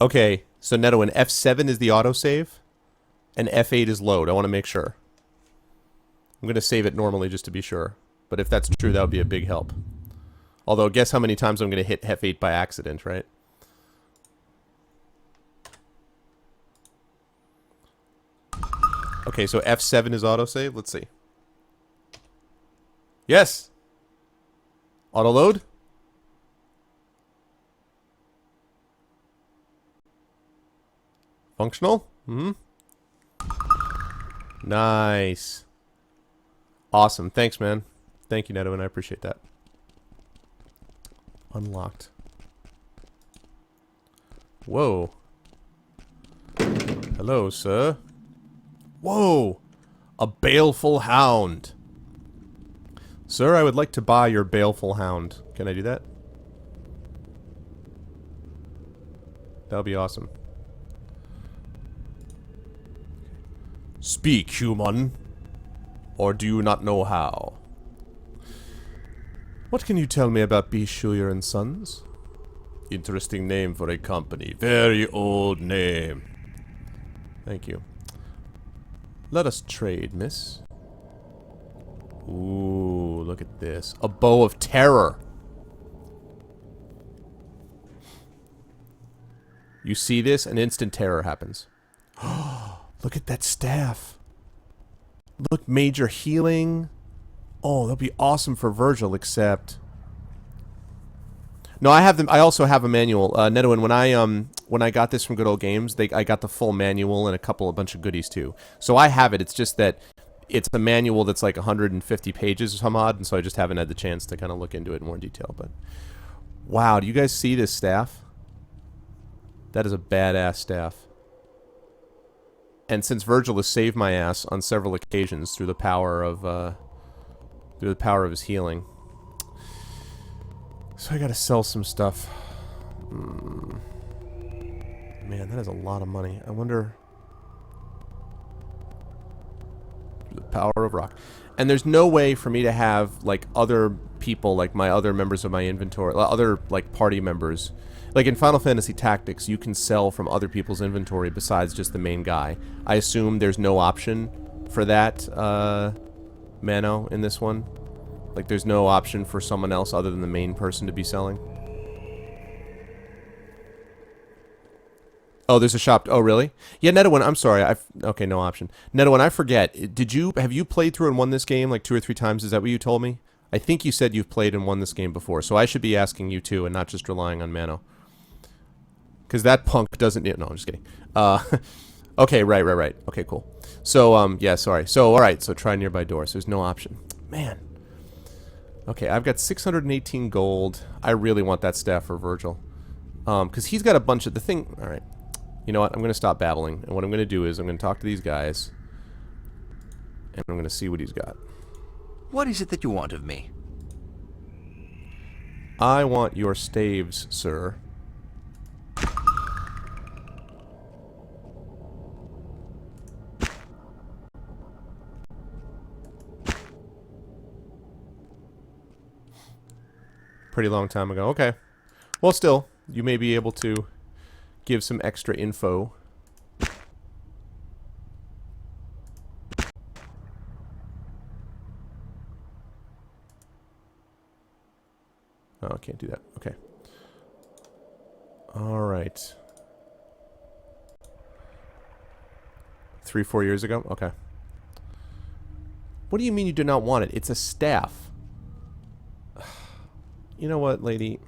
Okay, so Netowin, F7 is the autosave, and F8 is load. I want to make sure. I'm going to save it normally just to be sure. But if that's true, that would be a big help. Although, guess how many times I'm going to hit F8 by accident, right? Okay, so F7 is autosave. Let's see. Yes. Auto load. Functional. Nice. Awesome. Thanks, man. Thank you, Neto, and I appreciate that. Unlocked. Whoa. Hello, sir. Whoa. A baleful hound. Sir, I would like to buy your baleful hound. Can I do that? That would be awesome. Speak, human. Or do you not know how? What can you tell me about B. Schuyler and Sons? Interesting name for a company. Very old name. Thank you. Let us trade, miss. Ooh, look at this. A bow of terror. You see this, and instant terror happens. Look at that staff. Look, major healing. Oh, that'll be awesome for Virgil, except... No, I have them. I also have a manual. Nedwin, when I got this from Good Old Games, I got the full manual and a bunch of goodies too. So I have it. It's just that it's a manual that's like 150 pages or some odd, and so I just haven't had the chance to kind of look into it in more detail. But wow, do you guys see this staff? That is a badass staff. And since Virgil has saved my ass on several occasions through the power of his healing, so I gotta sell some stuff. Man, that is a lot of money. I wonder. The power of rock. And there's no way for me to have like other people, like my other members of my inventory, other like party members. Like in Final Fantasy Tactics, you can sell from other people's inventory besides just the main guy. I assume there's no option for that, Mano, in this one. Like there's no option for someone else other than the main person to be selling. Oh, there's a shop. Oh, really? Yeah, Netawin, I'm sorry. Okay, no option. Netawin, I forget. Have you played through and won this game like 2 or 3 times? Is that what you told me? I think you said you've played and won this game before, so I should be asking you too and not just relying on Mano. Because that punk doesn't... No, I'm just kidding. Okay, right. Okay, cool. So, yeah, sorry. So, alright, so try nearby doors. There's no option. Man. Okay, I've got 618 gold. I really want that staff for Virgil. Because he's got a bunch of... The thing... Alright. You know what? I'm going to stop babbling. And what I'm going to do is I'm going to talk to these guys. And I'm going to see what he's got. What is it that you want of me? I want your staves, sir. Pretty long time ago. Okay. Well, still, you may be able to give some extra info. Oh, I can't do that. Okay. All right. 3-4 years ago? Okay. What do you mean you do not want it? It's a staff. You know what, lady?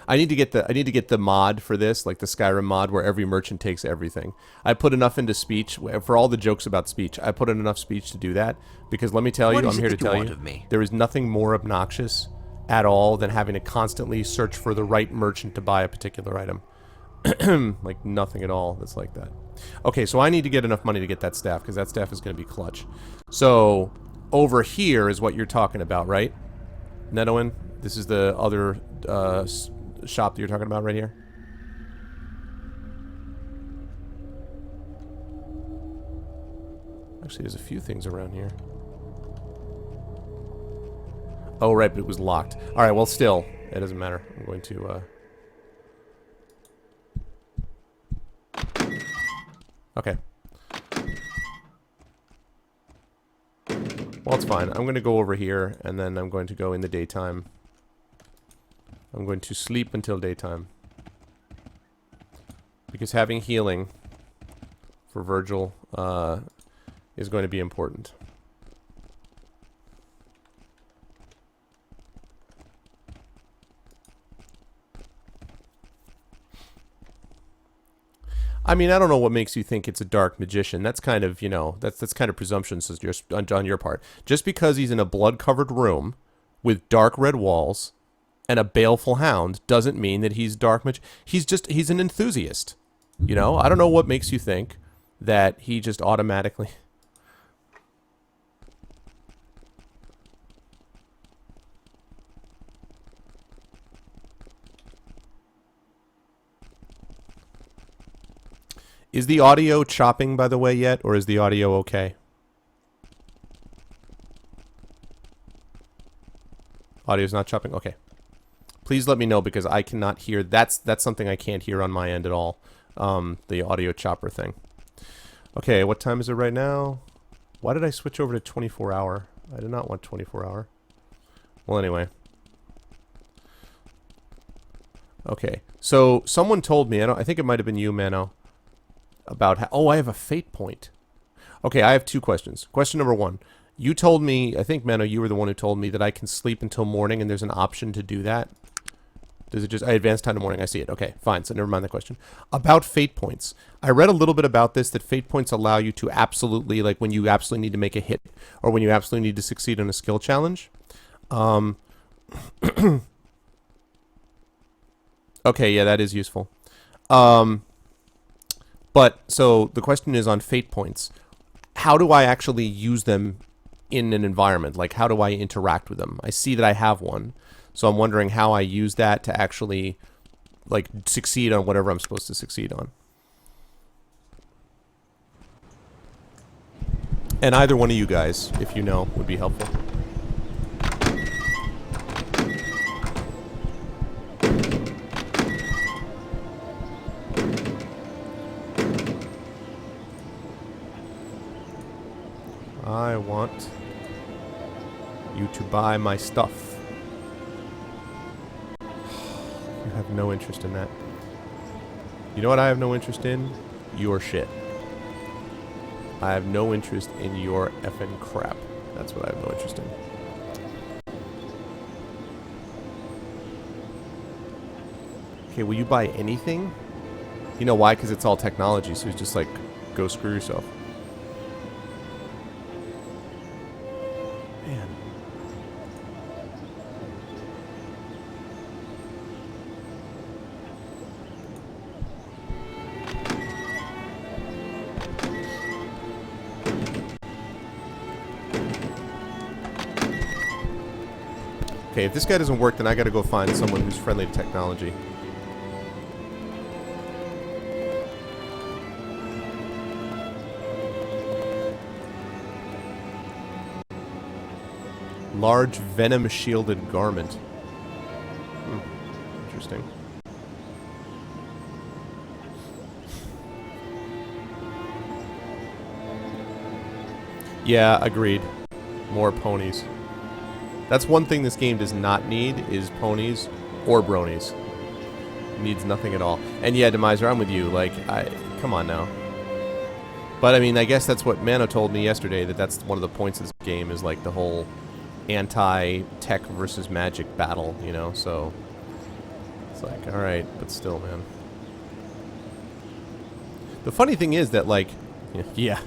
I need to get the mod for this, like the Skyrim mod, where every merchant takes everything. I put enough into speech for all the jokes about speech. I put in enough speech to do that because let me tell you, I'm here to tell you, there is nothing more obnoxious at all than having to constantly search for the right merchant to buy a particular item. Like nothing at all that's like that. Okay, so I need to get enough money to get that staff because that staff is going to be clutch. So over here is what you're talking about, right, Netowin? This is the other shop that you're talking about right here. Actually, there's a few things around here. Oh, right, but it was locked. Alright, well, still, it doesn't matter. I'm going to, Okay. Well, it's fine. I'm going to go over here, and then I'm going to go in the daytime. I'm going to sleep until daytime. Because having healing for Virgil is going to be important. I mean, I don't know what makes you think it's a dark magician. That's kind of, you know, that's kind of presumptions on your part. Just because he's in a blood-covered room with dark red walls and a baleful hound doesn't mean that he's dark magic. He's an enthusiast. You know, I don't know what makes you think that he just automatically... Is the audio chopping, by the way, yet, or is the audio okay? Audio's not chopping? Okay. Please let me know, because I cannot hear. That's something I can't hear on my end at all. The audio chopper thing. Okay, what time is it right now? Why did I switch over to 24 hour? I did not want 24 hour. Well, anyway. Okay, so someone told me, I think it might have been you, Mano, about how... Oh, I have a fate point. Okay, I have two questions. Question number one. You told me, I think, Mano, you were the one who told me that I can sleep until morning and there's an option to do that. Does it just... I advance time to morning, I see it. Okay, fine, so never mind the question. About fate points. I read a little bit about this, that fate points allow you to absolutely, like when you absolutely need to make a hit or when you absolutely need to succeed on a skill challenge. Okay, yeah, that is useful. But, so, the question is on fate points. How do I actually use them in an environment? Like, how do I interact with them? I see that I have one, so I'm wondering how I use that to actually, like, succeed on whatever I'm supposed to succeed on. And either one of you guys, if you know, would be helpful. I want you to buy my stuff. You have no interest in that. You know what I have no interest in? Your shit. I have no interest in your effing crap. That's what I have no interest in. Okay, will you buy anything? You know why? Because it's all technology, so it's just like, go screw yourself. Man. Okay, if this guy doesn't work, then I gotta go find someone who's friendly to technology. Large venom-shielded garment. Interesting. Yeah, agreed. More ponies. That's one thing this game does not need, is ponies or bronies. It needs nothing at all. And yeah, Demiser, I'm with you. Like, come on now. But I mean, I guess that's what Mano told me yesterday, that that's one of the points of this game, is like the whole anti-tech versus magic battle, you know, so it's like, alright, but still, man. The funny thing is that, like, yeah,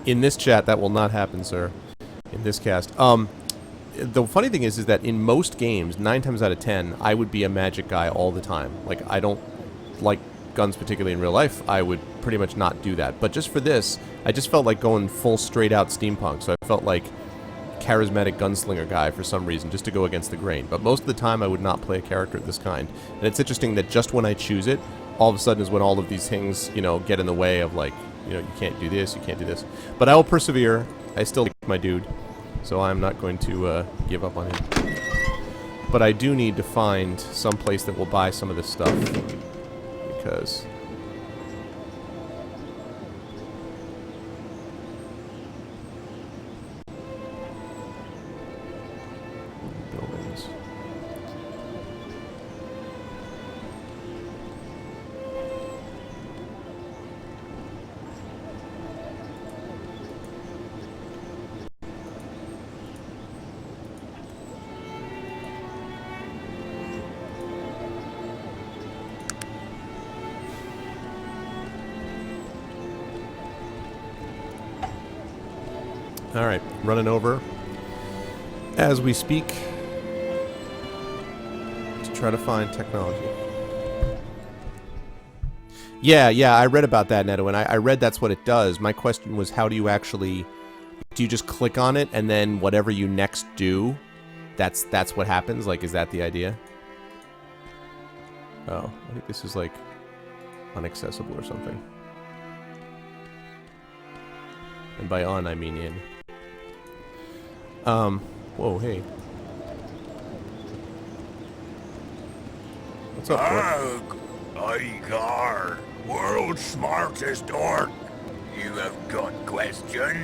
in this chat, that will not happen, sir, in this cast. The funny thing is that in most games, 9 times out of 10, I would be a magic guy all the time. Like, I don't like guns particularly in real life. I would pretty much not do that. But just for this, I just felt like going full straight-out steampunk, so I felt like charismatic gunslinger guy for some reason, just to go against the grain. But most of the time I would not play a character of this kind. And it's interesting that just when I choose it, all of a sudden is when all of these things, you know, get in the way of, like, you know, you can't do this, you can't do this. But I will persevere. I still like my dude, so I'm not going to give up on him. But I do need to find some place that will buy some of this stuff, because... buildings. Alright, running over as we speak to try to find technology. Yeah, I read about that, Neto, and I read that's what it does. My question was, how do you actually... Do you just click on it, and then whatever you next do, that's what happens? Like, is that the idea? Oh, I think this is, like, unaccessible or something. And by on, I mean in. Whoa, hey. What's up, Ugh, Igar, world's smartest orc. You have got question?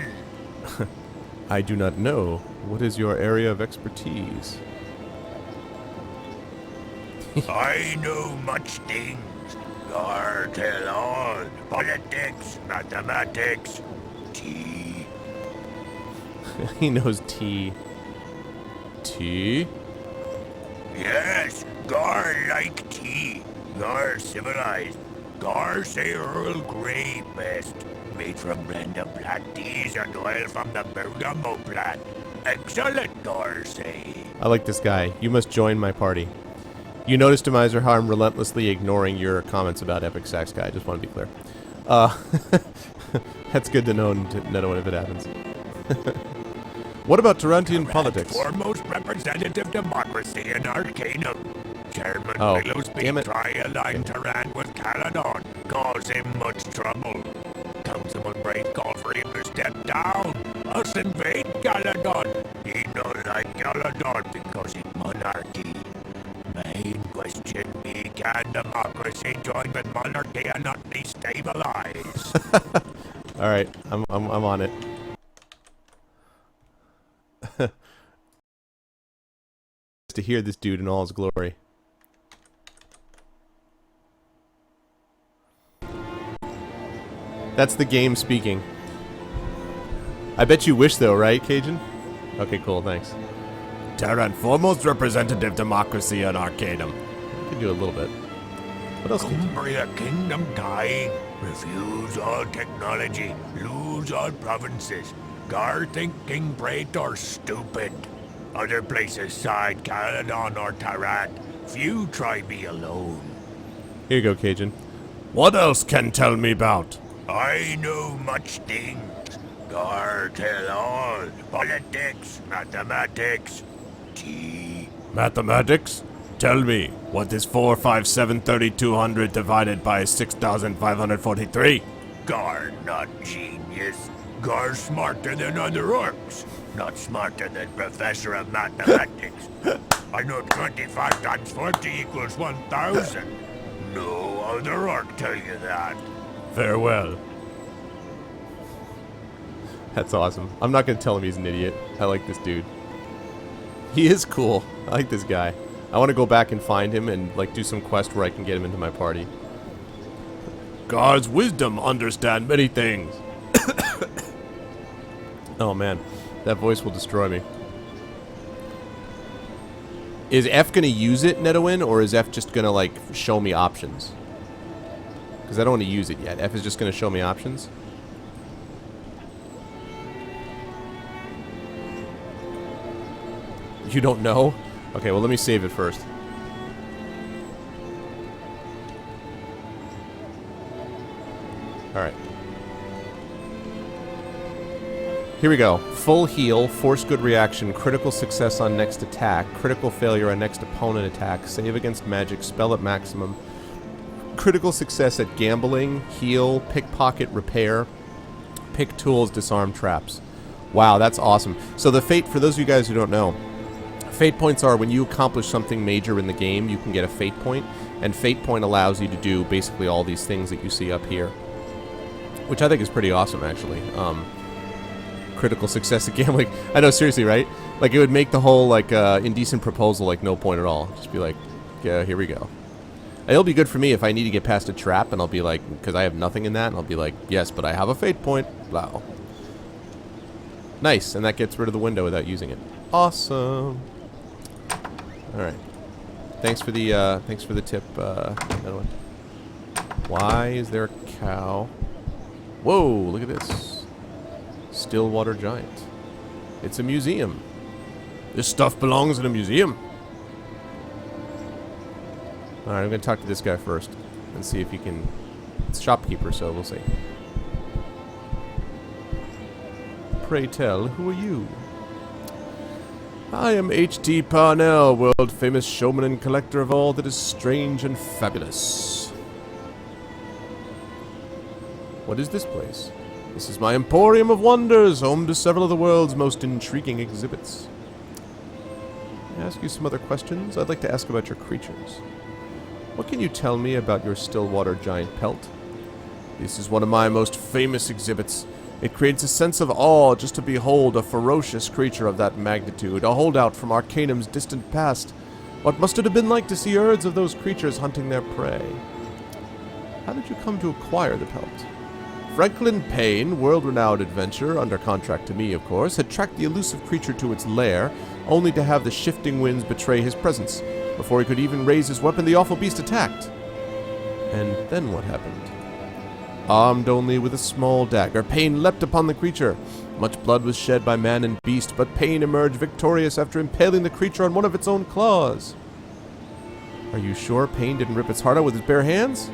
I do not know. What is your area of expertise? I know much things. Gar tell all. Politics, mathematics, tea. He knows tea. Tea? Yes, Gar like tea. Gar civilized. Gar say Earl Grey best. Made from blend of black teas and oil from the bergamot plant. Excellent, Gar say. I like this guy. You must join my party. You noticed Demiser how I'm relentlessly ignoring your comments about Epic Sax Guy. I just want to be clear. That's good to know, Neto, if it happens. What about Tarantian politics? Foremost representative democracy in Arcanum. Chairman Oh, Willow's damn it. tri-aligned Taran with Caledon, cause him much trouble. Councilman Brave called for him to step down. Us invade Caledon. He not like Caledon because he monarchy. Main question be, can democracy join with monarchy and not destabilize? Alright, I'm on it. To hear this dude in all his glory. That's the game speaking. I bet you wish though, right, Cajun? Okay, cool, thanks. Terran, foremost representative democracy in Arcanum. I can do a little bit. What else can you do? Cumbria kingdom dying. Refuse all technology. Lose all provinces. Gar think King Praetor stupid. Other places side Caledon or Tarat. Few try be alone. Here you go, Cajun. What else can tell me about? I know much things. Gar tell all. Politics, mathematics, tea. Mathematics? Tell me, what is 4573200 divided by 6543? Gar not genius. Gar smarter than other orcs. Not smarter than Professor of Mathematics. I know 25 times 40 equals 1000. No other orc tell you that. Farewell. That's awesome. I'm not gonna tell him he's an idiot. I like this dude. He is cool. I like this guy. I want to go back and find him and like do some quest where I can get him into my party. God's wisdom understand many things. Oh man, that voice will destroy me. Is F gonna use it, Netowin, or is F just gonna like show me options? Because I don't want to use it yet. F is just gonna show me options. You don't know? Okay, well let me save it first. Alright. Here we go. Full heal, force good reaction, critical success on next attack, critical failure on next opponent attack, save against magic, spell at maximum, critical success at gambling, heal, pickpocket, repair, pick tools, disarm traps. Wow, that's awesome. So the fate, for those of you guys who don't know, fate points are when you accomplish something major in the game, you can get a fate point, and fate point allows you to do basically all these things that you see up here, which I think is pretty awesome, actually. Critical success at gambling. I know, seriously, right? Like, it would make the whole, like, indecent proposal, like, no point at all. Just be like, yeah, here we go. And it'll be good for me if I need to get past a trap, and I'll be like, because I have nothing in that, and I'll be like, yes, but I have a fate point. Wow. Nice, and that gets rid of the window without using it. Awesome. Alright. Thanks for the tip, another one. Why is there a cow? Whoa, look at this. Stillwater Giant. It's a museum. This stuff belongs in a museum. Alright, I'm going to talk to this guy first and see if he can... It's shopkeeper, so we'll see. Pray tell, who are you? I am H.T. Parnell, world-famous showman and collector of all that is strange and fabulous. What is this place? This is my Emporium of Wonders, home to several of the world's most intriguing exhibits. Can I ask you some other questions? I'd like to ask about your creatures. What can you tell me about your Stillwater giant pelt? This is one of my most famous exhibits. It creates a sense of awe just to behold a ferocious creature of that magnitude, a holdout from Arcanum's distant past. What must it have been like to see herds of those creatures hunting their prey? How did you come to acquire the pelt? Franklin Payne, world-renowned adventurer, under contract to me, of course, had tracked the elusive creature to its lair, only to have the shifting winds betray his presence. Before he could even raise his weapon, the awful beast attacked. And then what happened? Armed only with a small dagger, Payne leapt upon the creature. Much blood was shed by man and beast, but Payne emerged victorious after impaling the creature on one of its own claws. Are you sure Payne didn't rip its heart out with his bare hands?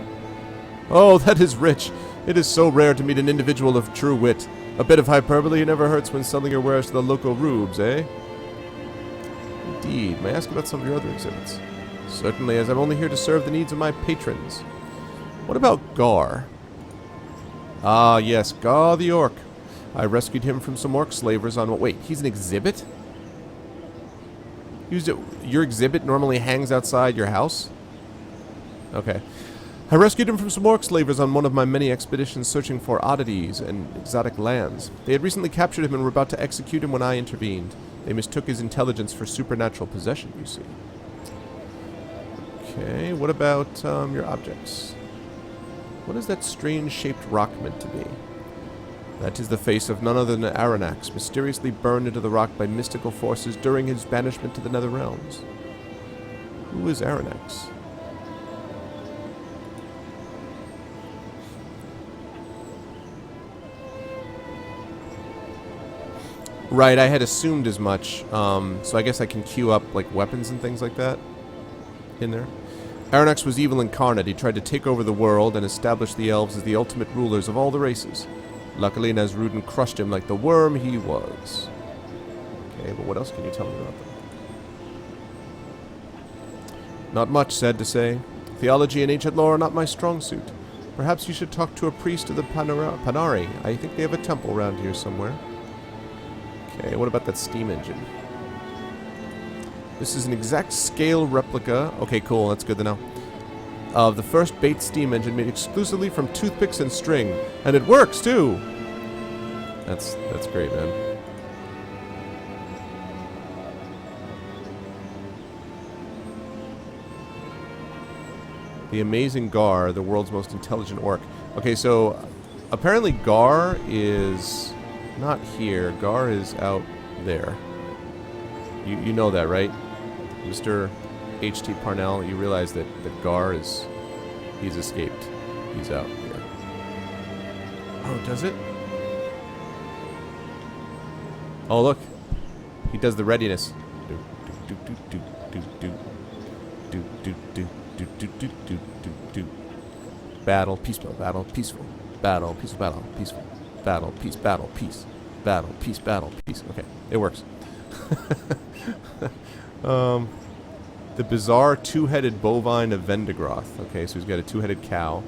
Oh, that is rich. It is so rare to meet an individual of true wit. A bit of hyperbole never hurts when selling your wares to the local rubes, eh? Indeed. May I ask about some of your other exhibits? Certainly, as I'm only here to serve the needs of my patrons. What about Gar? Ah, yes, Gar the Orc. I rescued him from some orc slavers on... Wait, he's an exhibit? Your exhibit normally hangs outside your house? Okay. I rescued him from some orc slavers on one of my many expeditions searching for oddities and exotic lands. They had recently captured him and were about to execute him when I intervened. They mistook his intelligence for supernatural possession, you see. Okay, what about your objects? What is that strange-shaped rock meant to be? That is the face of none other than Aranax, mysteriously burned into the rock by mystical forces during his banishment to the Nether Realms. Who is Aranax? Right, I had assumed as much, so I guess I can queue up, like, weapons and things like that in there. Aranax was evil incarnate. He tried to take over the world and establish the elves as the ultimate rulers of all the races. Luckily, Nazrudin crushed him like the worm he was. Okay, but what else can you tell me about them? Not much, sad to say. Theology and ancient lore are not my strong suit. Perhaps you should talk to a priest of the Panari. I think they have a temple around here somewhere. Okay, what about that steam engine? This is an exact scale replica. Okay, cool, that's good to know. Of the first Bates steam engine made exclusively from toothpicks and string. And it works, too! That's great, man. The amazing Gar, the world's most intelligent orc. Okay, so apparently Gar is not here. Gar is out there. You know that, right? Mr. H.T. Parnell, you realize that Gar is... He's escaped. He's out here. Oh, does it? Oh, look. He does the readiness. Battle, peaceful, battle, peaceful. Battle, peaceful, battle, peaceful. Battle, peace, battle, peace. Battle, peace, battle, peace. Okay, it works. The bizarre two-headed bovine of Vendigroth. Okay, so he's got a two-headed cow.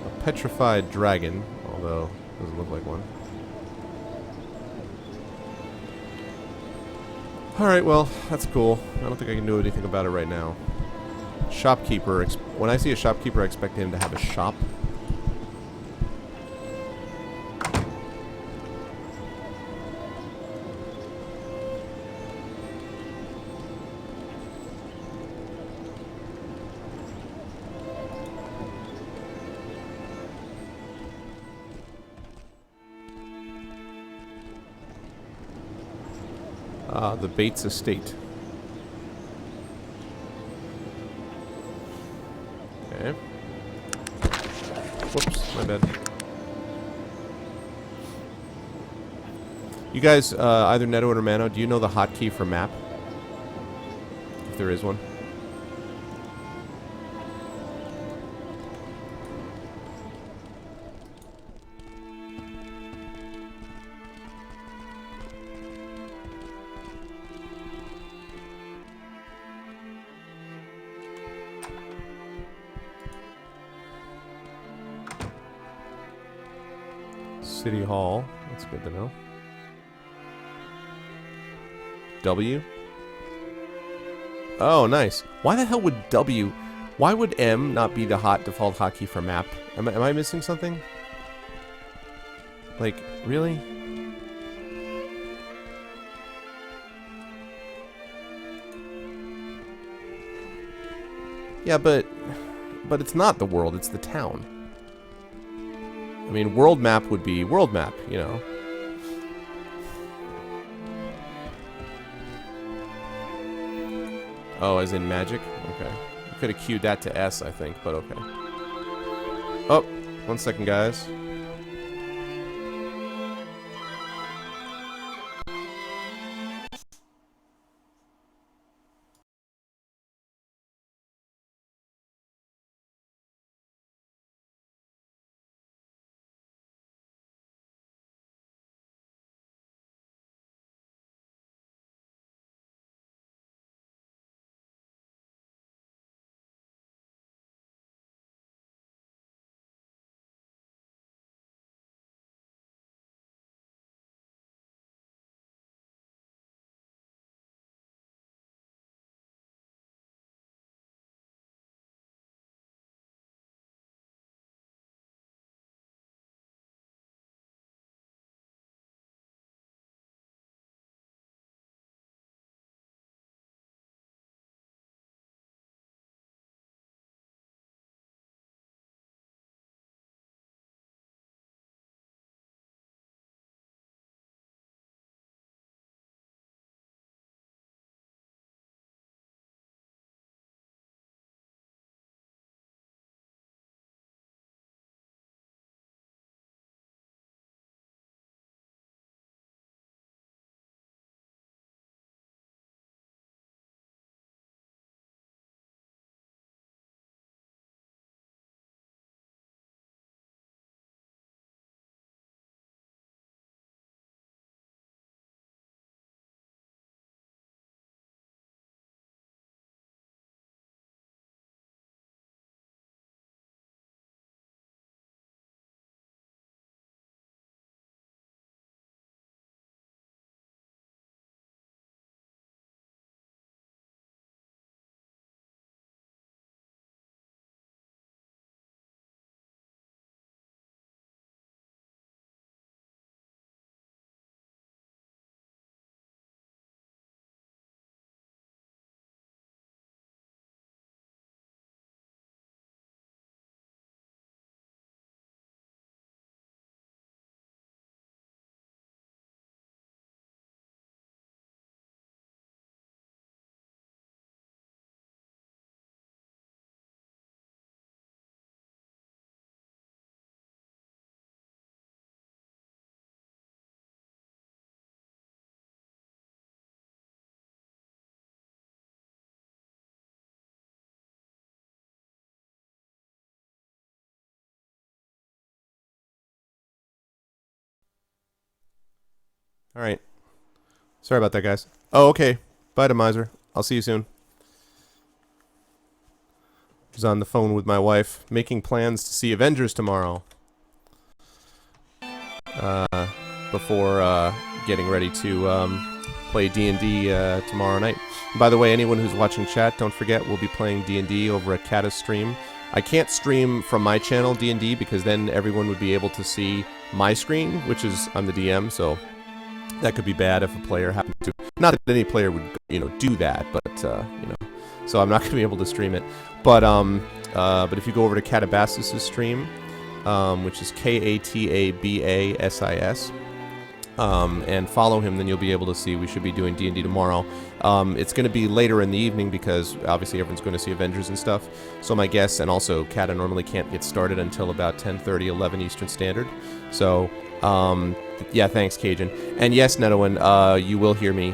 A petrified dragon, although doesn't look like one. Alright, well, that's cool. I don't think I can do anything about it right now. Shopkeeper. When I see a shopkeeper, I expect him to have a shop. The Bates estate. Okay. Whoops, my bad. You guys, either Neto or Mano, do you know the hotkey for map? If there is one. City Hall. That's good to know. W. Oh, nice. Why the hell would W... Why would M not be the default hotkey for map? Am I missing something? Like, really? Yeah, but it's not the world, it's the town. I mean, world map would be world map, you know. Oh, as in Magick? Okay. You could have queued that to S, I think, but okay. Oh, 1 second, guys. Alright. Sorry about that, guys. Oh, okay. Bye, Demiser. I'll see you soon. I was on the phone with my wife, making plans to see Avengers tomorrow. Before getting ready to play D&D tomorrow night. By the way, anyone who's watching chat, don't forget we'll be playing D&D over at Kata's stream. I can't stream from my channel D&D because then everyone would be able to see my screen, which is I'm the DM, so that could be bad if a player happened to. Not that any player would, you know, do that, but you know, so I'm not going to be able to stream it. But if you go over to Catabassis' stream, which is Katabassis, and follow him, then you'll be able to see we should be doing D&D tomorrow. It's going to be later in the evening because obviously everyone's going to see Avengers and stuff. So my guess, and also Kata normally can't get started until about 10:30, 11 Eastern Standard. So yeah, thanks, Cajun. And yes, Netowin, you will hear me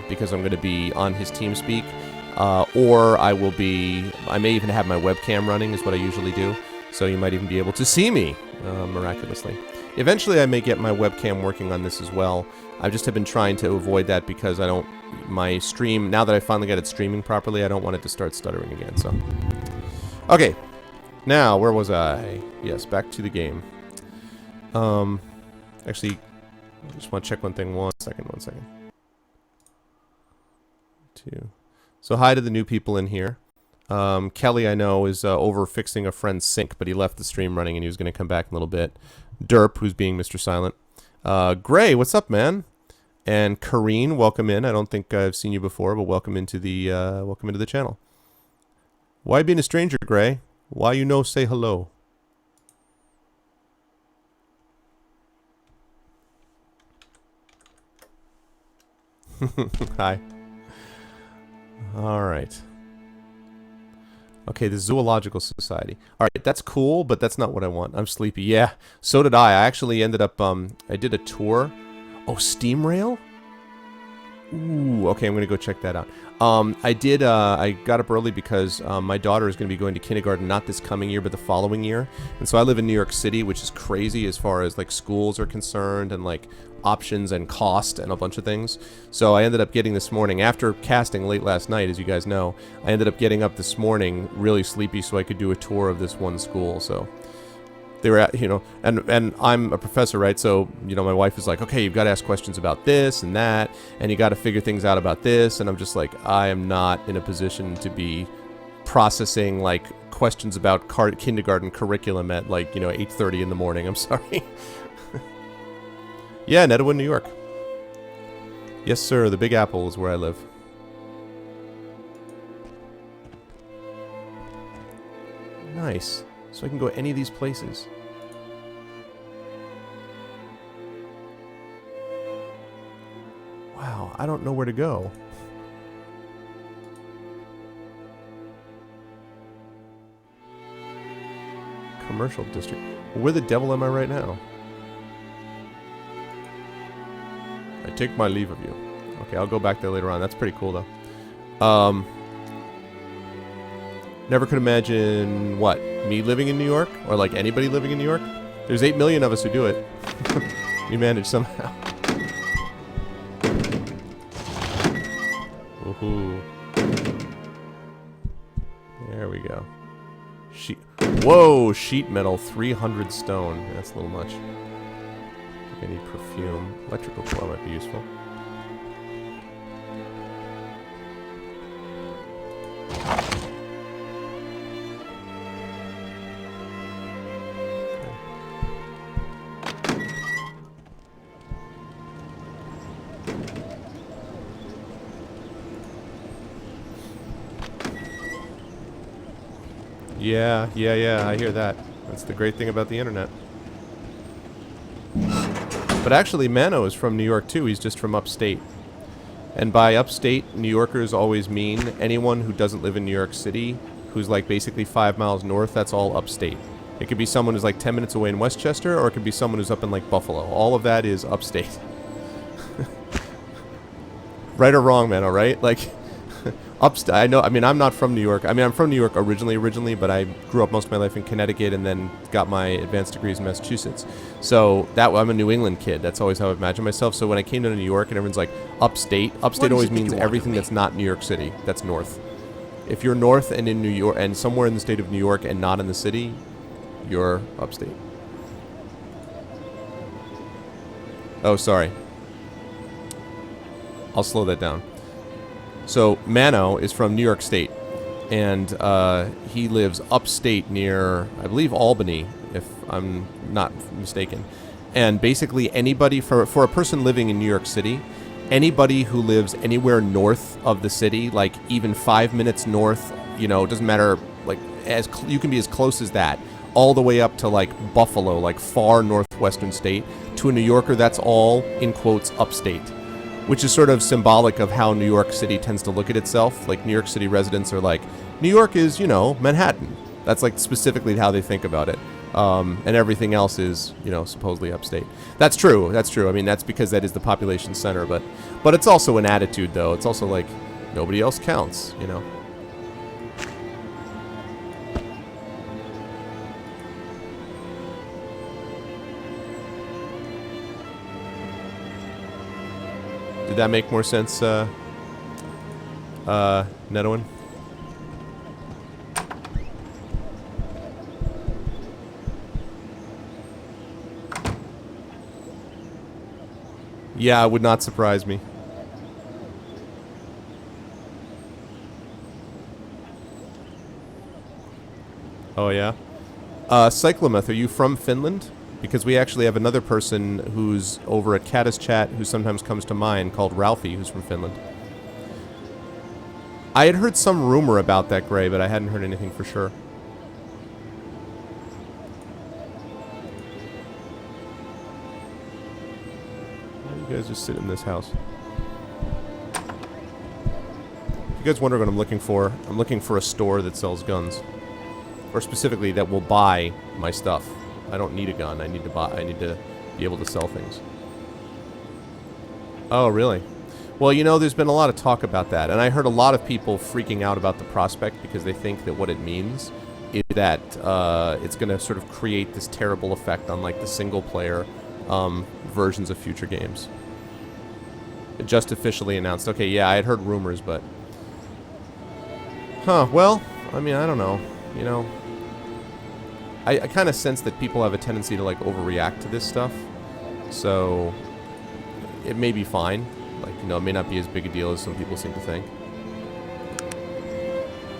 because I'm going to be on his TeamSpeak, or I may even have my webcam running, is what I usually do. So you might even be able to see me miraculously. Eventually, I may get my webcam working on this as well. I just have been trying to avoid that because my stream, now that I finally got it streaming properly, I don't want it to start stuttering again, so. Okay. Now, where was I? Yes, back to the game. Actually, I just want to check one thing. One second. So hi to the new people in here. Kelly, I know, is over fixing a friend's sink, but he left the stream running and he was going to come back in a little bit. Derp, who's being Mr. Silent. Gray, what's up, man? And Kareen, welcome in. I don't think I've seen you before, but welcome into the channel. Why being a stranger, Gray? Why you no say hello? Hi. All right. Okay, the Zoological Society. All right, that's cool, but that's not what I want. I'm sleepy. Yeah, so did I. I actually ended up, I did a tour. Oh, Steam Rail? Ooh, okay, I'm going to go check that out. I got up early because my daughter is going to be going to kindergarten, not this coming year, but the following year. And so I live in New York City, which is crazy as far as, like, schools are concerned and, like, options and cost and a bunch of things. So I ended up getting this morning, after casting late last night, as you guys know, I ended up getting up this morning really sleepy so I could do a tour of this one school. So they were at, and I'm a professor, right? So, my wife is like, okay, you've got to ask questions about this and that, and you got to figure things out about this. And I'm just like, I am not in a position to be processing, like, questions about kindergarten curriculum at, like, 8:30 in the morning. I'm sorry. Yeah, Netowin, New York. Yes, sir. The Big Apple is where I live. Nice. So I can go any of these places. Wow, I don't know where to go. Commercial district. Where the devil am I right now? I take my leave of you. Okay, I'll go back there later on. That's pretty cool, though. Never could imagine, what, me living in New York? Or, like, anybody living in New York? There's 8 million of us who do it. We manage somehow. Woohoo. There we go. Whoa, sheet metal, 300 stone. That's a little much. I need perfume. Electrical coil might be useful. Yeah, I hear that. That's the great thing about the internet. But actually, Mano is from New York, too. He's just from upstate. And by upstate, New Yorkers always mean anyone who doesn't live in New York City, who's like basically 5 miles north, that's all upstate. It could be someone who's like 10 minutes away in Westchester, or it could be someone who's up in like Buffalo. All of that is upstate. Right or wrong, Mano, right? Like, I know, I mean, I'm not from New York. I mean, I'm from New York originally, but I grew up most of my life in Connecticut and then got my advanced degrees in Massachusetts. So I'm a New England kid. That's always how I imagine myself. So when I came to New York and everyone's like, upstate always means everything that's not New York City. That's north. If you're north and in New York and somewhere in the state of New York and not in the city, you're upstate. Oh, sorry. I'll slow that down. So Mano is from New York State, and he lives upstate near, I believe, Albany, if I'm not mistaken. And basically anybody, for a person living in New York City, anybody who lives anywhere north of the city, like even 5 minutes north, it doesn't matter, like you can be as close as that, all the way up to like Buffalo, like far northwestern state. to a New Yorker, that's all, in quotes, upstate. Which is sort of symbolic of how New York City tends to look at itself. Like, New York City residents are like, New York is, you know, Manhattan. That's, like, specifically how they think about it. And everything else is, you know, supposedly upstate. That's true. That's true. I mean, that's because that is the population center. But it's also an attitude, though. It's also like, nobody else counts, you know. Did that make more sense, Netowin? Yeah, it would not surprise me. Oh, yeah? Cyclometh, are you from Finland? Because we actually have another person who's over at Caddis Chat who sometimes comes to mind called Ralphie, who's from Finland. I had heard some rumor about that, Gray, but I hadn't heard anything for sure. Why do you guys just sit in this house? If you guys wonder what I'm looking for a store that sells guns. Or specifically, that will buy my stuff. I don't need a gun. I need to be able to sell things. Oh, really? Well, you know, there's been a lot of talk about that, and I heard a lot of people freaking out about the prospect because they think that what it means is that it's going to sort of create this terrible effect on, like, the single-player versions of future games. It just officially announced. Okay, yeah, I had heard rumors, but... Huh, well, I mean, I don't know. You know... I kind of sense that people have a tendency to, like, overreact to this stuff. So, it may be fine. Like, you know, it may not be as big a deal as some people seem to think.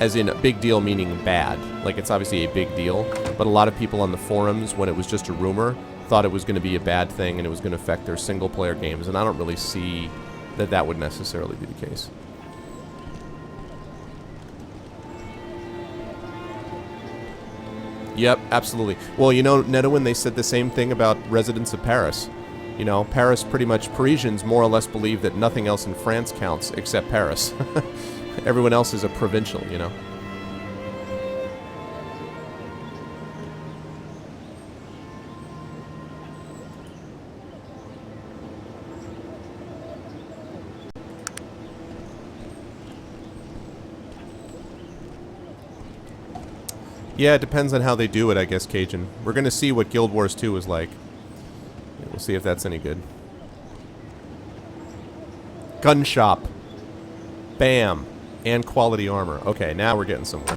As in, a big deal meaning bad. Like, it's obviously a big deal. But a lot of people on the forums, when it was just a rumor, thought it was going to be a bad thing and it was going to affect their single-player games. And I don't really see that that would necessarily be the case. Yep, absolutely. Well, you know, Netowin, they said the same thing about residents of Paris. You know, Paris, pretty much, Parisians more or less believe that nothing else in France counts except Paris. Everyone else is a provincial, you know. Yeah, it depends on how they do it, I guess, Cajun. We're going to see what Guild Wars 2 is like. We'll see if that's any good. Gun shop. Bam. And quality armor. Okay, now we're getting somewhere.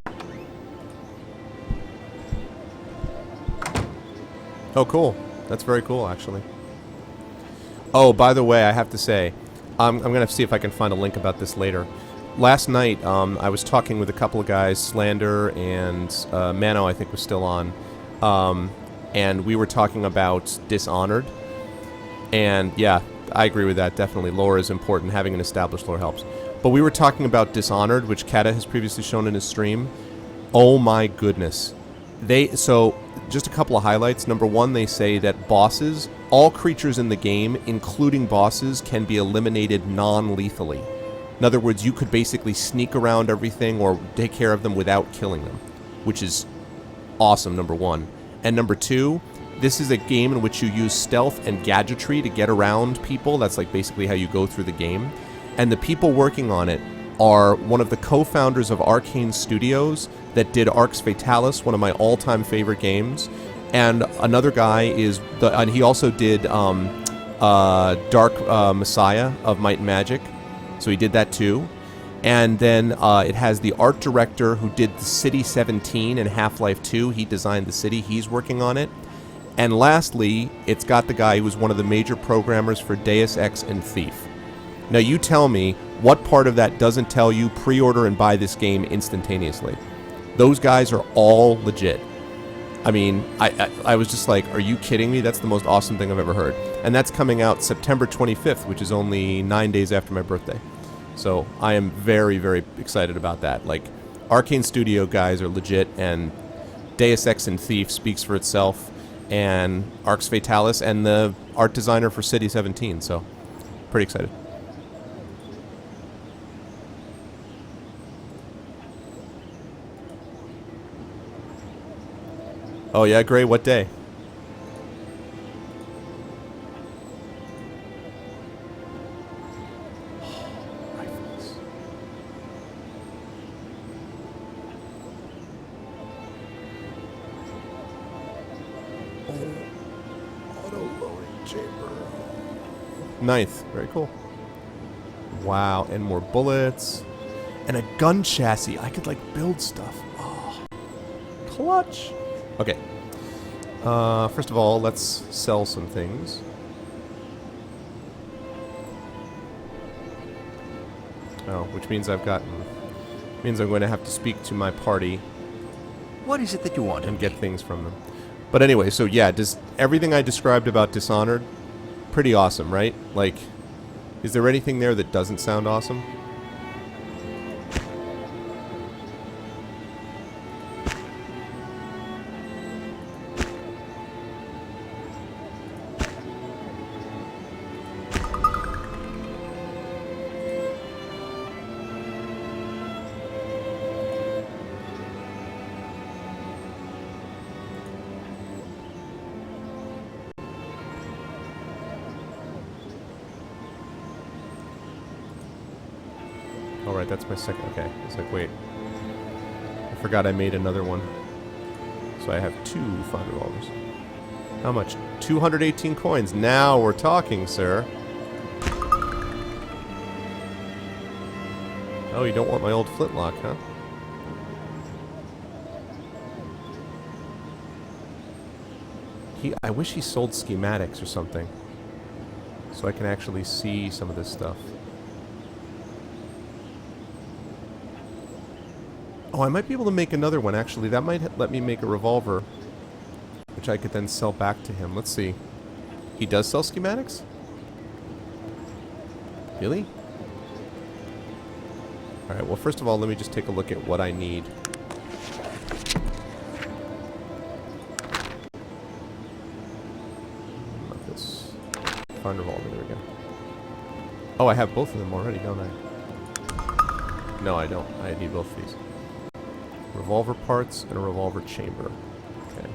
Oh, cool. That's very cool, actually. Oh, by the way, I have to say, I'm going to see if I can find a link about this later. Last night, I was talking with a couple of guys, Slander and Mano, I think, was still on, and we were talking about Dishonored, and yeah, I agree with that, definitely. Lore is important, having an established lore helps. But we were talking about Dishonored, which Kata has previously shown in his stream. Oh my goodness. So, just a couple of highlights. Number one, they say that bosses, all creatures in the game, including bosses, can be eliminated non-lethally. In other words, you could basically sneak around everything or take care of them without killing them, which is awesome, number one. And number two, this is a game in which you use stealth and gadgetry to get around people. That's like basically how you go through the game. And the people working on it are one of the co-founders of Arcane Studios that did Arx Fatalis, one of my all-time favorite games. And another guy is, and he also did Dark Messiah of Might and Magic. So he did that too. And then it has the art director who did the City 17 and Half-Life 2. He designed the city. He's working on it. And lastly, it's got the guy who was one of the major programmers for Deus Ex and Thief. Now you tell me what part of that doesn't tell you pre-order and buy this game instantaneously. Those guys are all legit. I mean, I was just like, are you kidding me? That's the most awesome thing I've ever heard. And that's coming out September 25th, which is only 9 days after my birthday. So I am very, very excited about that. Like, Arcane Studio guys are legit, and Deus Ex and Thief speaks for itself, and Arx Fatalis, and the art designer for City 17, so pretty excited. Oh yeah, Gray, what day? Rifles. Auto-loading chamber. 9th. Very cool. Wow, and more bullets. And a gun chassis. I could, like, build stuff. Oh. Clutch. Okay. First of all, let's sell some things. Oh, which means I'm going to have to speak to my party. What is it that you want and get things from them. But anyway, so yeah, everything I described about Dishonored, pretty awesome, right? Like, is there anything there that doesn't sound awesome? Alright, that's my second. Okay. It's like, wait. I forgot I made another one. So I have 2 fine revolvers. How much? 218 coins. Now we're talking, sir. Oh, you don't want my old flintlock, huh? I wish he sold schematics or something. So I can actually see some of this stuff. Oh, I might be able to make another one, actually. That might let me make a revolver, which I could then sell back to him. Let's see. He does sell schematics? Really? Alright, well, first of all, let me just take a look at what I need. Not this. Find revolver, there we go. Oh, I have both of them already, don't I? No, I don't. I need both of these. Revolver parts and a revolver chamber. Okay.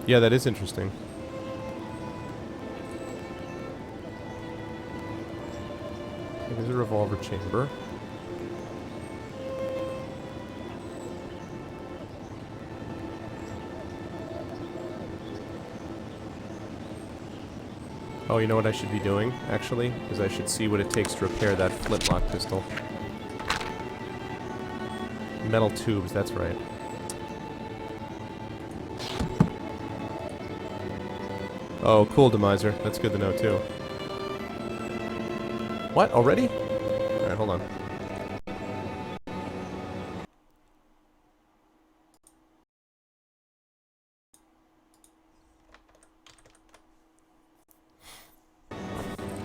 Yeah, that is interesting. Here's a revolver chamber. Oh, you know what I should be doing, actually? Is I should see what it takes to repair that flintlock pistol. Metal tubes, that's right. Oh, cool, Demiser. That's good to know, too. What? Already? Alright, hold on.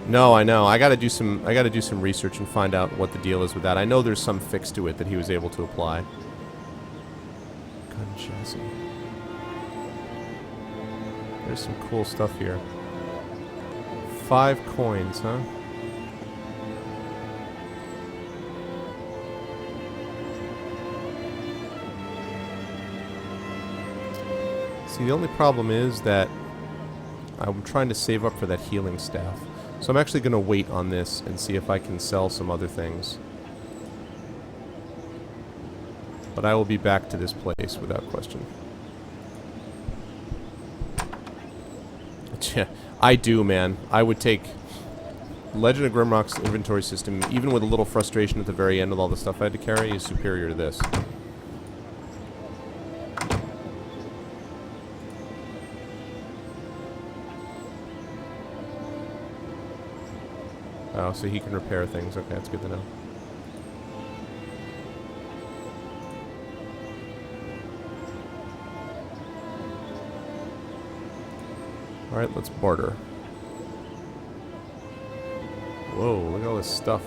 No, I know. I gotta do some research and find out what the deal is with that. I know there's some fix to it that he was able to apply. Gun chassis. There's some cool stuff here. 5 coins, huh? See, the only problem is that I'm trying to save up for that healing staff. So I'm actually going to wait on this and see if I can sell some other things. But I will be back to this place without question. I do, man. I would take Legend of Grimrock's inventory system, even with a little frustration at the very end with all the stuff I had to carry, is superior to this. Oh, so he can repair things. Okay, that's good to know. Alright, let's barter. Whoa, look at all this stuff.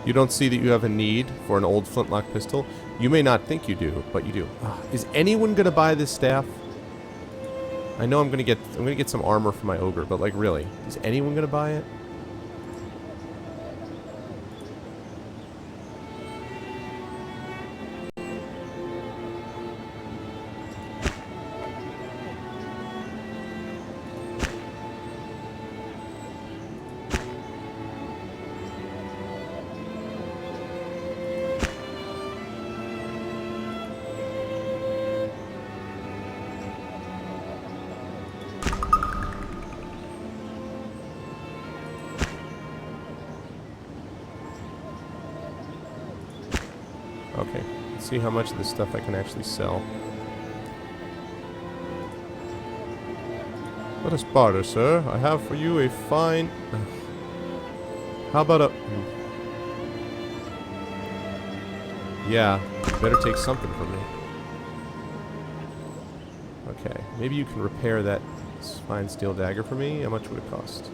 You don't see that you have a need for an old flintlock pistol? You may not think you do, but you do. Is anyone gonna buy this staff? I know I'm gonna get some armor for my ogre, but like really, is anyone gonna buy it? Okay, let's see how much of this stuff I can actually sell. Let us barter, sir. I have for you a fine... How about a... Yeah, you better take something from me. Okay, maybe you can repair that fine steel dagger for me. How much would it cost?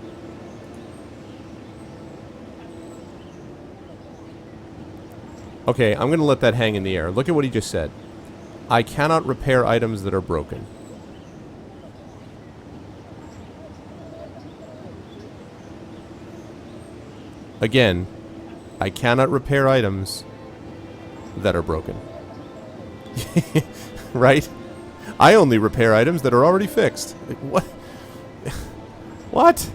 Okay, I'm going to let that hang in the air. Look at what he just said. I cannot repair items that are broken. Again, I cannot repair items that are broken. Right? I only repair items that are already fixed. Like, what? What?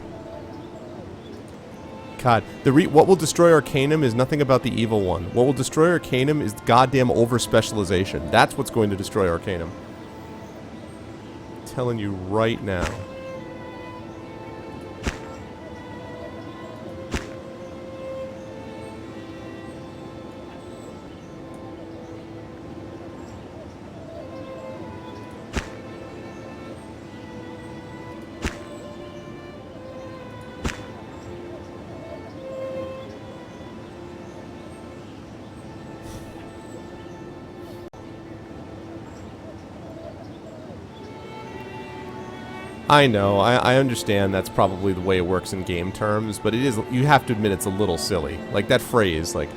God, what will destroy Arcanum is nothing about the evil one. What will destroy Arcanum is goddamn over-specialization. That's what's going to destroy Arcanum. I'm telling you right now. I know, I understand that's probably the way it works in game terms, but it is, you have to admit it's a little silly. Like that phrase, like,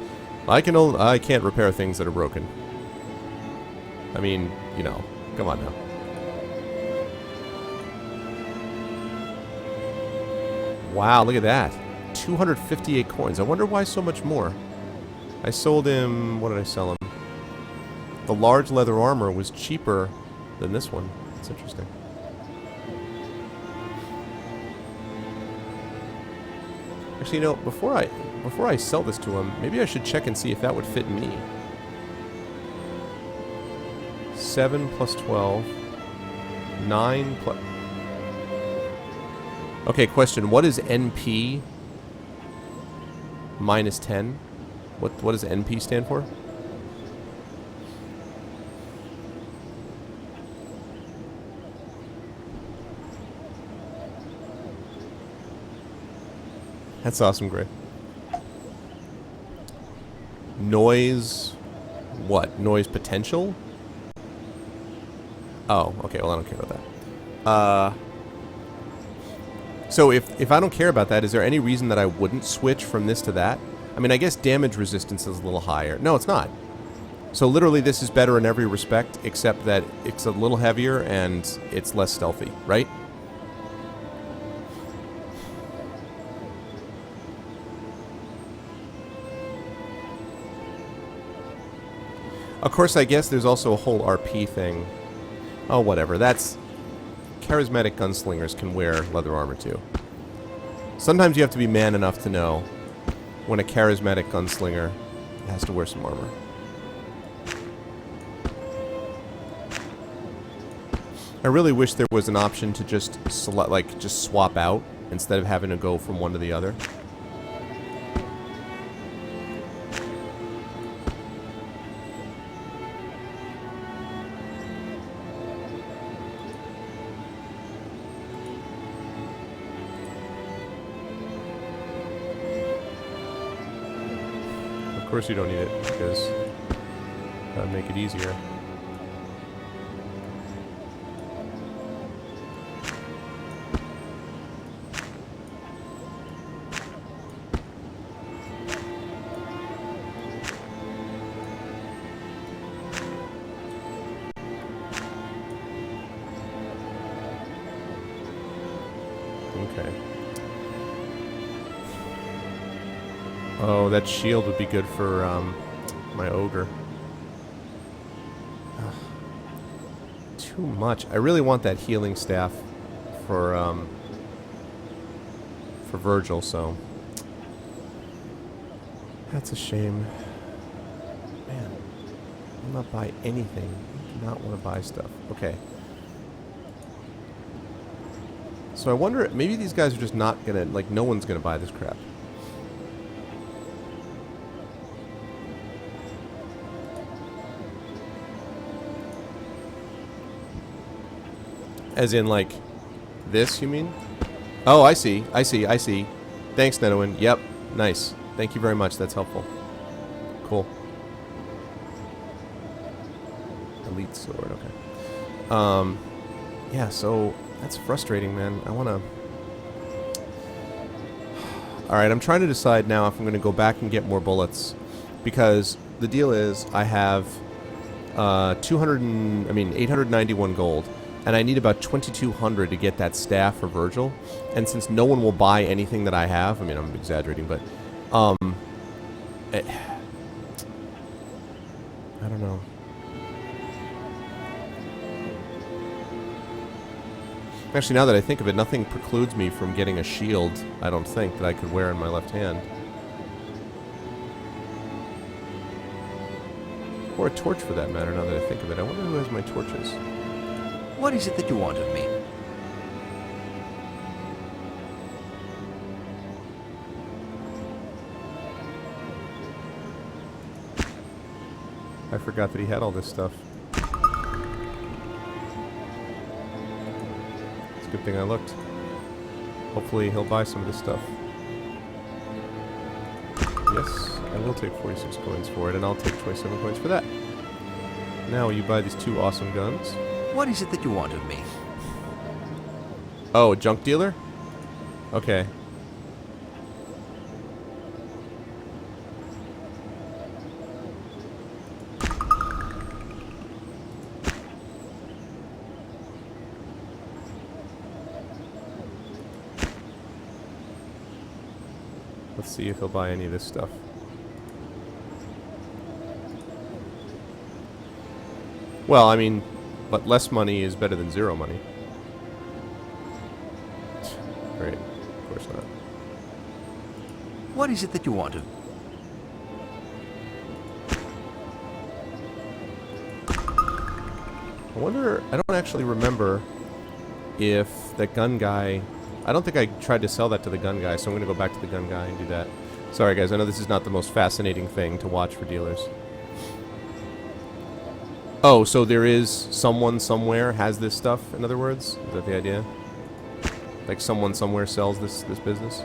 I can't repair things that are broken. I mean, you know, come on now. Wow, look at that. 258 coins. I wonder why so much more. I sold him, what did I sell him? The large leather armor was cheaper than this one. That's interesting. Actually, you know, before I sell this to him, maybe I should check and see if that would fit me. 7 plus 12. 9 plus... Okay, question. What is NP minus 10? What does NP stand for? That's awesome, Gray. Noise... What? Noise potential? Oh, okay, well I don't care about that. So if I don't care about that, is there any reason that I wouldn't switch from this to that? I mean, I guess damage resistance is a little higher. No, it's not. So literally this is better in every respect, except that it's a little heavier and it's less stealthy, right? Of course, I guess there's also a whole RP thing. Oh, whatever. That's... Charismatic gunslingers can wear leather armor, too. Sometimes you have to be man enough to know when a charismatic gunslinger has to wear some armor. I really wish there was an option to just select, like, just swap out instead of having to go from one to the other. Of course you don't need it, because that'd make it easier. Okay. Oh, that shield would be good for my ogre. Ugh. Too much. I really want that healing staff for Virgil, so that's a shame. Man, I'll not buy anything. I do not want to buy stuff. Okay. So I wonder, maybe these guys are just not gonna, like, no one's gonna buy this crap. As in, like, this, you mean? Oh, I see. I see. I see. Thanks, Nenowin. Yep. Nice. Thank you very much. That's helpful. Cool. Elite sword. Okay. Yeah, so that's frustrating, man. I want to... Alright, I'm trying to decide now if I'm going to go back and get more bullets. Because the deal is, I have 891 gold. And I need about 2,200 to get that staff for Virgil. And since no one will buy anything that I have, I mean, I'm exaggerating, but... I don't know. Actually, now that I think of it, nothing precludes me from getting a shield, I don't think, that I could wear in my left hand. Or a torch, for that matter, now that I think of it. I wonder who has my torches. What is it that you want of me? I forgot that he had all this stuff. It's a good thing I looked. Hopefully he'll buy some of this stuff. Yes, I will take 46 coins for it, and I'll take 27 coins for that. Now, will you buy these 2 awesome guns? What is it that you want of me? Oh, a junk dealer? Okay. Let's see if he'll buy any of this stuff. Well, I mean, but less money is better than 0 money. Right, of course not. What is it that you want of me? I wonder, I don't actually remember if that gun guy... I don't think I tried to sell that to the gun guy, so I'm going to go back to the gun guy and do that. Sorry guys, I know this is not the most fascinating thing to watch for dealers. Oh, so there is someone somewhere has this stuff, in other words? Is that the idea? Like someone somewhere sells this business?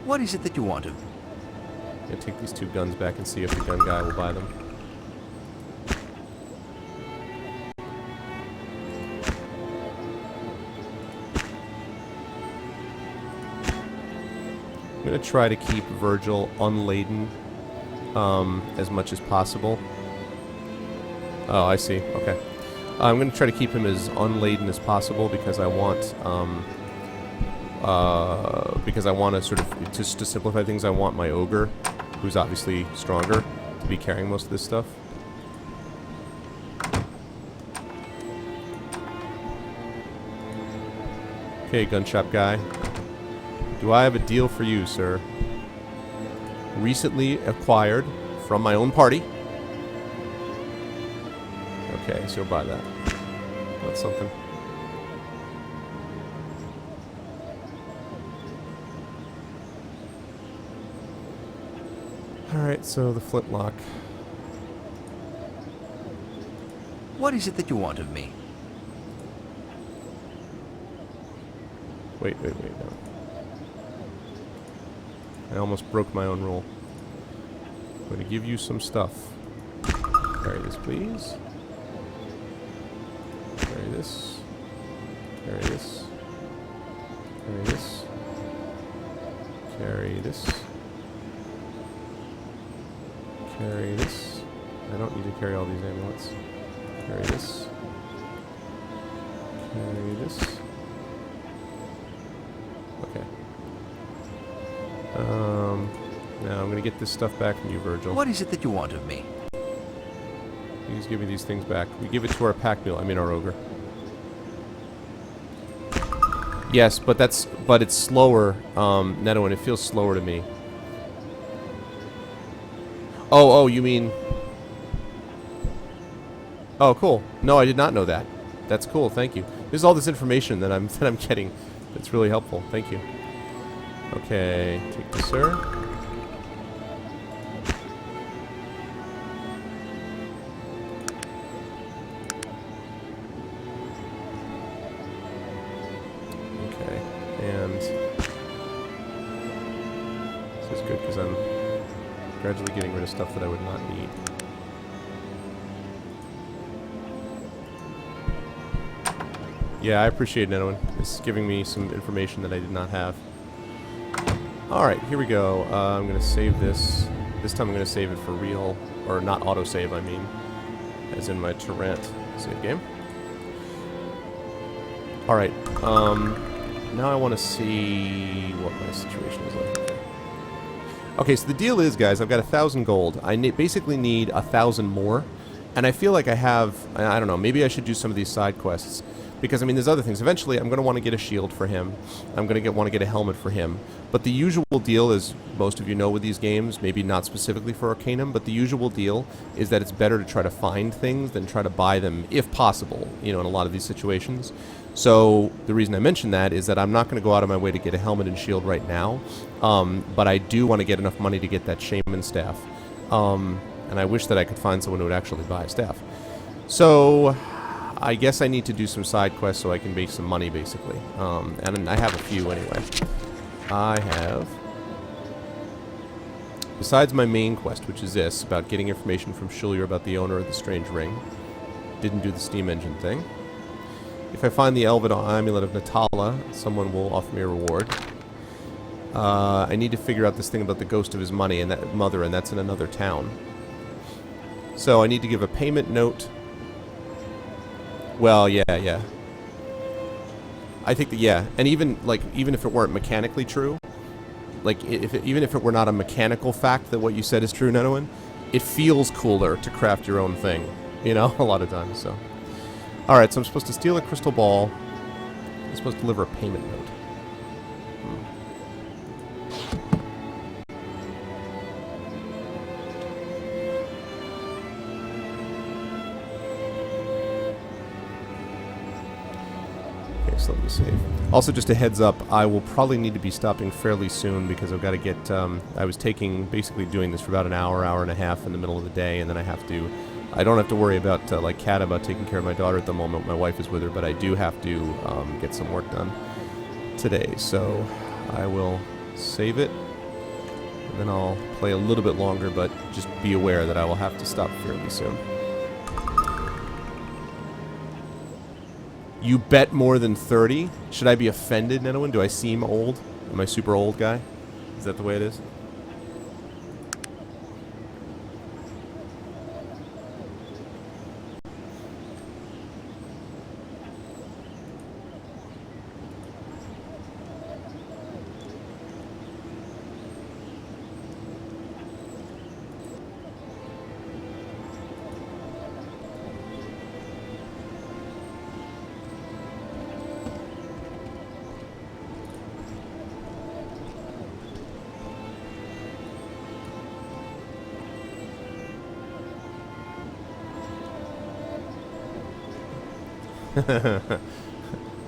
What is it that you want of me? I'm going to take these 2 guns back and see if the gun guy will buy them. I'm going to try to keep Virgil unladen as much as possible. Oh, I see. Okay. I'm going to try to keep him as unladen as possible because I want to sort of, just to simplify things, I want my ogre, who's obviously stronger, to be carrying most of this stuff. Okay, gun shop guy. Do I have a deal for you, sir? Recently acquired from my own party. Okay, so buy that. That's something. Alright, so the flintlock. What is it that you want of me? Wait, no. I almost broke my own rule. I'm going to give you some stuff. Carry this, please. Carry this. Carry this. Carry this. Carry this. Carry this. I don't need to carry all these amulets. Carry this. Carry this. Okay. Now I'm gonna get this stuff back from you, Virgil. What is it that you want of me? Please give me these things back. We give it to our pack mule. I mean our ogre. Yes, but it's slower, Neto, and it feels slower to me. Oh, you mean... Oh, cool. No, I did not know that. That's cool, thank you. There's all this information that I'm getting. That's really helpful. Thank you. Okay, take this, sir. Okay, and this is good because I'm gradually getting rid of stuff that I would not need. Yeah, I appreciate Neto. It's giving me some information that I did not have. Alright, here we go. I'm going to save this. This time I'm going to save it for real. Or not autosave, I mean. As in my Torrent save game. Alright, now I want to see what my situation is like. Okay, so the deal is, guys, I've got 1,000 gold. I basically need 1,000 more. And I feel like I have... I don't know, maybe I should do some of these side quests. Because, I mean, there's other things. Eventually, I'm going to want to get a shield for him. I'm going to want to get a helmet for him. But the usual deal, as most of you know with these games, maybe not specifically for Arcanum, but the usual deal is that it's better to try to find things than try to buy them, if possible, you know, in a lot of these situations. So, the reason I mention that is that I'm not going to go out of my way to get a helmet and shield right now. But I do want to get enough money to get that shaman staff. And I wish that I could find someone who would actually buy a staff. So... I guess I need to do some side quests so I can make some money, basically. And I have a few anyway. I have... Besides my main quest, which is this, about getting information from Shulyer about the owner of the strange ring. Didn't do the steam engine thing. If I find the Elven Amulet of Natala, someone will offer me a reward. I need to figure out this thing about the ghost of his money and that mother, and that's in another town. So I need to give a payment note... Well, yeah. I think that, yeah. And even if it weren't mechanically true, like, even if it were not a mechanical fact that what you said is true, Nenowin, it feels cooler to craft your own thing, you know, a lot of times, so. Alright, so I'm supposed to steal a crystal ball. I'm supposed to deliver a payment note. So let me save. Also, just a heads up, I will probably need to be stopping fairly soon because I've got to get, I was basically doing this for about an hour and a half in the middle of the day, and then I don't have to worry about, like Kat, about taking care of my daughter at the moment. My wife is with her, but I do have to get some work done today. So I will save it, and then I'll play a little bit longer, but just be aware that I will have to stop fairly soon. You bet more than 30? Should I be offended, Nenowin? Do I seem old? Am I super old guy? Is that the way it is?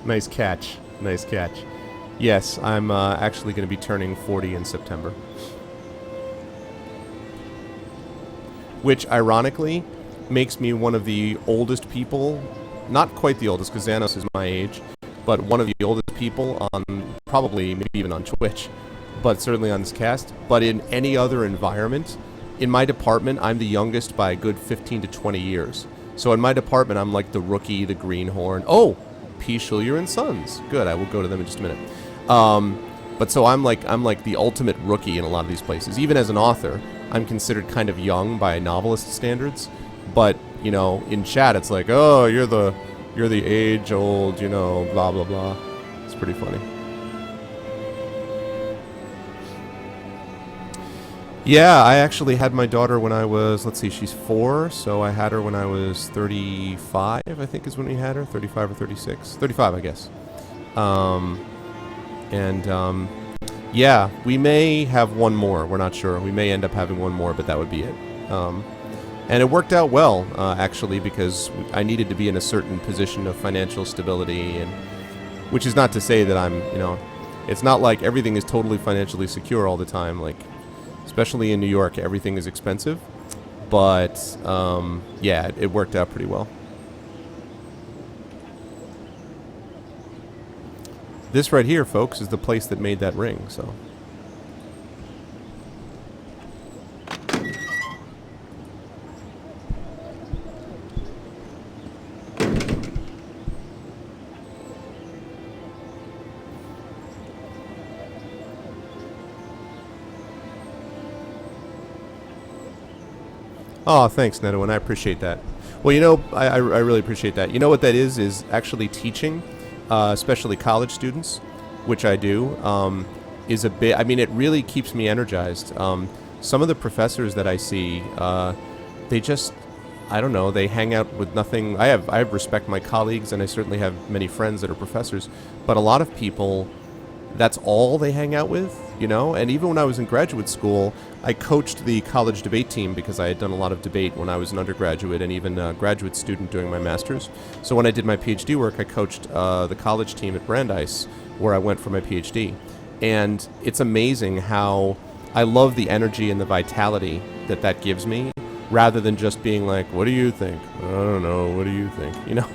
Nice catch. Nice catch. Yes, I'm actually going to be turning 40 in September. Which, ironically, makes me one of the oldest people. Not quite the oldest, because Xanos is my age. But one of the oldest people on, probably, maybe even on Twitch. But certainly on this cast. But in any other environment, in my department, I'm the youngest by a good 15 to 20 years. So in my department, I'm like the rookie, the greenhorn. Oh, P. Shulyer and Sons. Good, I will go to them in just a minute. But so I'm like the ultimate rookie in a lot of these places. Even as an author, I'm considered kind of young by novelist standards. But you know, in chat it's like, oh, you're the age-old, you know, blah, blah, blah. It's pretty funny. Yeah, I actually had my daughter when I was, let's see, she's 4, so I had her when I was 35, I think is when we had her, 35 or 36, 35, I guess. Yeah, we may have one more, we're not sure. We may end up having one more, but that would be it. And it worked out well, actually, because I needed to be in a certain position of financial stability, and which is not to say that I'm, you know, it's not like everything is totally financially secure all the time, like, especially in New York, everything is expensive. But, yeah, it worked out pretty well. This right here, folks, is the place that made that ring, so. Oh, thanks, Neto, and I appreciate that. Well, you know, I really appreciate that. You know what that is actually teaching, especially college students, which I do, is a bit, I mean, it really keeps me energized. Some of the professors that I see, they just, I don't know, they hang out with nothing. I respect my colleagues, and I certainly have many friends that are professors, but a lot of people, that's all they hang out with, you know? And even when I was in graduate school, I coached the college debate team because I had done a lot of debate when I was an undergraduate and even a graduate student doing my master's. So when I did my PhD work, I coached the college team at Brandeis, where I went for my PhD. And it's amazing how I love the energy and the vitality that that gives me, rather than just being like, what do you think? I don't know, what do you think? You know?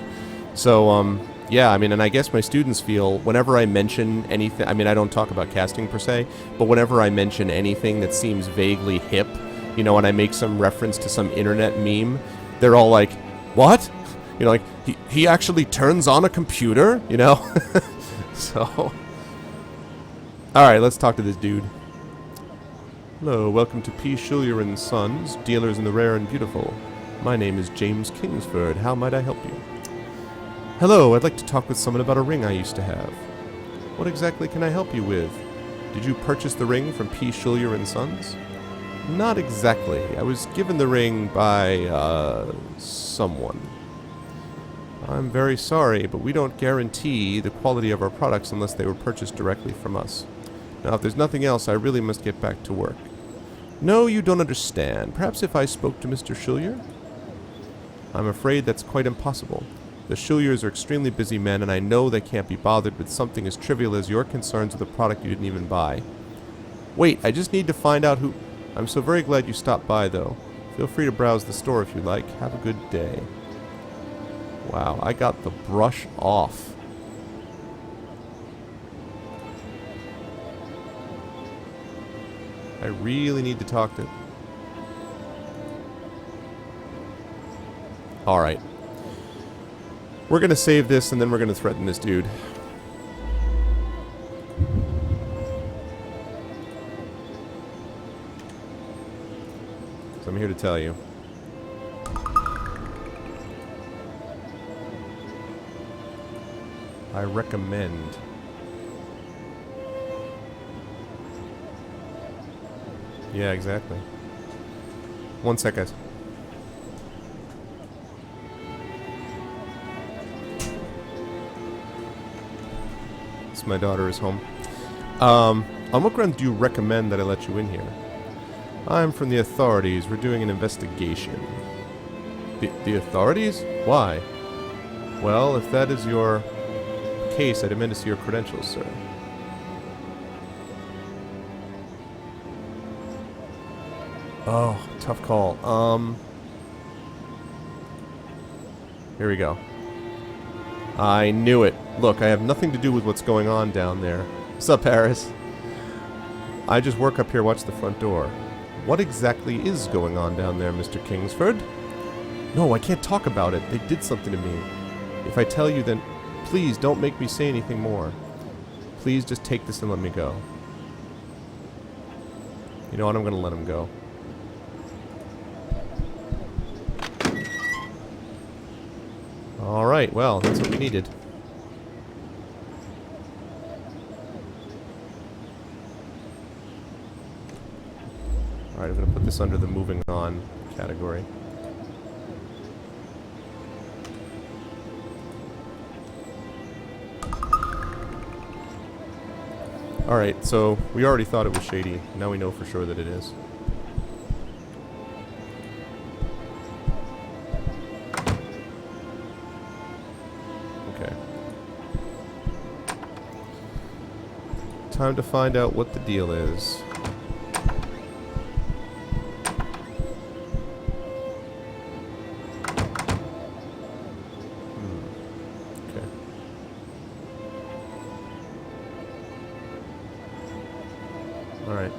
So, yeah, I mean, and I guess my students feel whenever I mention anything, I mean, I don't talk about casting per se, but whenever I mention anything that seems vaguely hip, you know, and I make some reference to some internet meme, they're all like, what? You know, like, he actually turns on a computer, you know? So, alright, let's talk to this dude. Hello, welcome to P. Schuyler and Sons, dealers in the rare and beautiful. My name is James Kingsford. How might I help you? Hello, I'd like to talk with someone about a ring I used to have. What exactly can I help you with? Did you purchase the ring from P. Schuyler and Sons? Not exactly. I was given the ring by, someone. I'm very sorry, but we don't guarantee the quality of our products unless they were purchased directly from us. Now, if there's nothing else, I really must get back to work. No, you don't understand. Perhaps if I spoke to Mr. Schuyler? I'm afraid that's quite impossible. The Schuylers are extremely busy men, and I know they can't be bothered with something as trivial as your concerns with a product you didn't even buy. Wait, I just need to find out who... I'm so very glad you stopped by, though. Feel free to browse the store if you like. Have a good day. Wow, I got the brush off. I really need to talk to... Alright. We're going to save this, and then we're going to threaten this dude. So I'm here to tell you. I recommend... Yeah, exactly. One sec, guys. My daughter is home. On what grounds do you recommend that I let you in here? I'm from the authorities. We're doing an investigation. The authorities? Why? Well, if that is your case, I demand to see your credentials, sir. Oh, tough call. Here we go. I knew it. Look, I have nothing to do with what's going on down there. What's up, Harris? I just work up here, watch the front door. What exactly is going on down there, Mr. Kingsford? No, I can't talk about it. They did something to me. If I tell you, then please don't make me say anything more. Please just take this and let me go. You know what? I'm going to let him go. Alright, well, that's what we needed. Alright, I'm going to put this under the moving on category. Alright, so we already thought it was shady. Now we know for sure that it is. Okay. Time to find out what the deal is. Okay. Alright.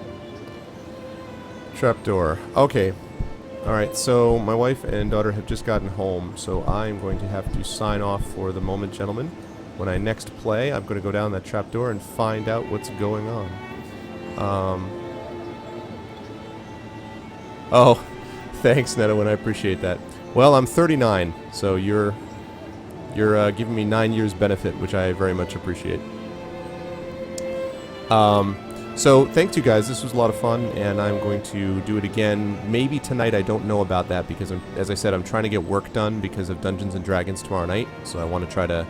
Trapdoor. Okay. Alright, so my wife and daughter have just gotten home, so I'm going to have to sign off for the moment, gentlemen. When I next play, I'm going to go down that trapdoor and find out what's going on. Oh, thanks, Netawin, I appreciate that. Well, I'm 39, so you're giving me 9 years benefit, which I very much appreciate. So thanks you guys, this was a lot of fun, and I'm going to do it again. Maybe tonight, I don't know about that, because as I said, I'm trying to get work done because of Dungeons & Dragons tomorrow night, so I want to try to,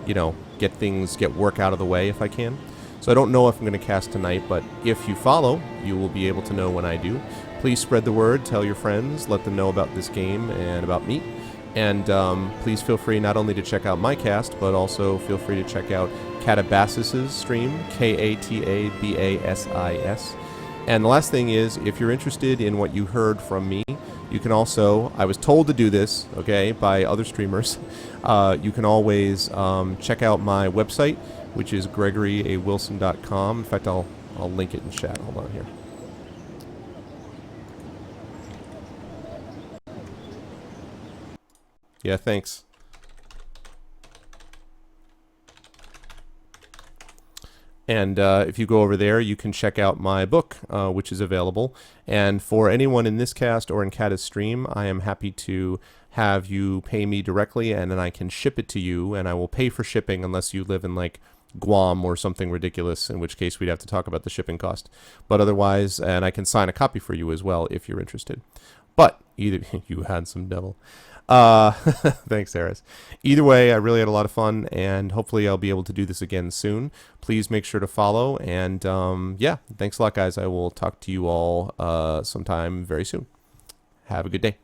you know, get work out of the way if I can. So I don't know if I'm going to cast tonight, but if you follow, you will be able to know when I do. Please spread the word, tell your friends, let them know about this game and about me. And please feel free not only to check out my cast, but also feel free to check out Katabasis' stream, Katabas. And the last thing is, if you're interested in what you heard from me, you can also, I was told to do this, okay, by other streamers. You can always check out my website, which is gregoryawilson.com. In fact, I'll link it in chat. Hold on here. Yeah, thanks. And if you go over there, you can check out my book, which is available. And for anyone in this cast or in Kata's stream, I am happy to have you pay me directly, and then I can ship it to you, and I will pay for shipping unless you live in, like, Guam or something ridiculous, in which case we'd have to talk about the shipping cost. But otherwise, and I can sign a copy for you as well if you're interested. But either you handsome devil. Thanks, Eris. Either way, I really had a lot of fun, and hopefully I'll be able to do this again soon. Please make sure to follow, and yeah, thanks a lot, guys. I will talk to you all sometime very soon. Have a good day.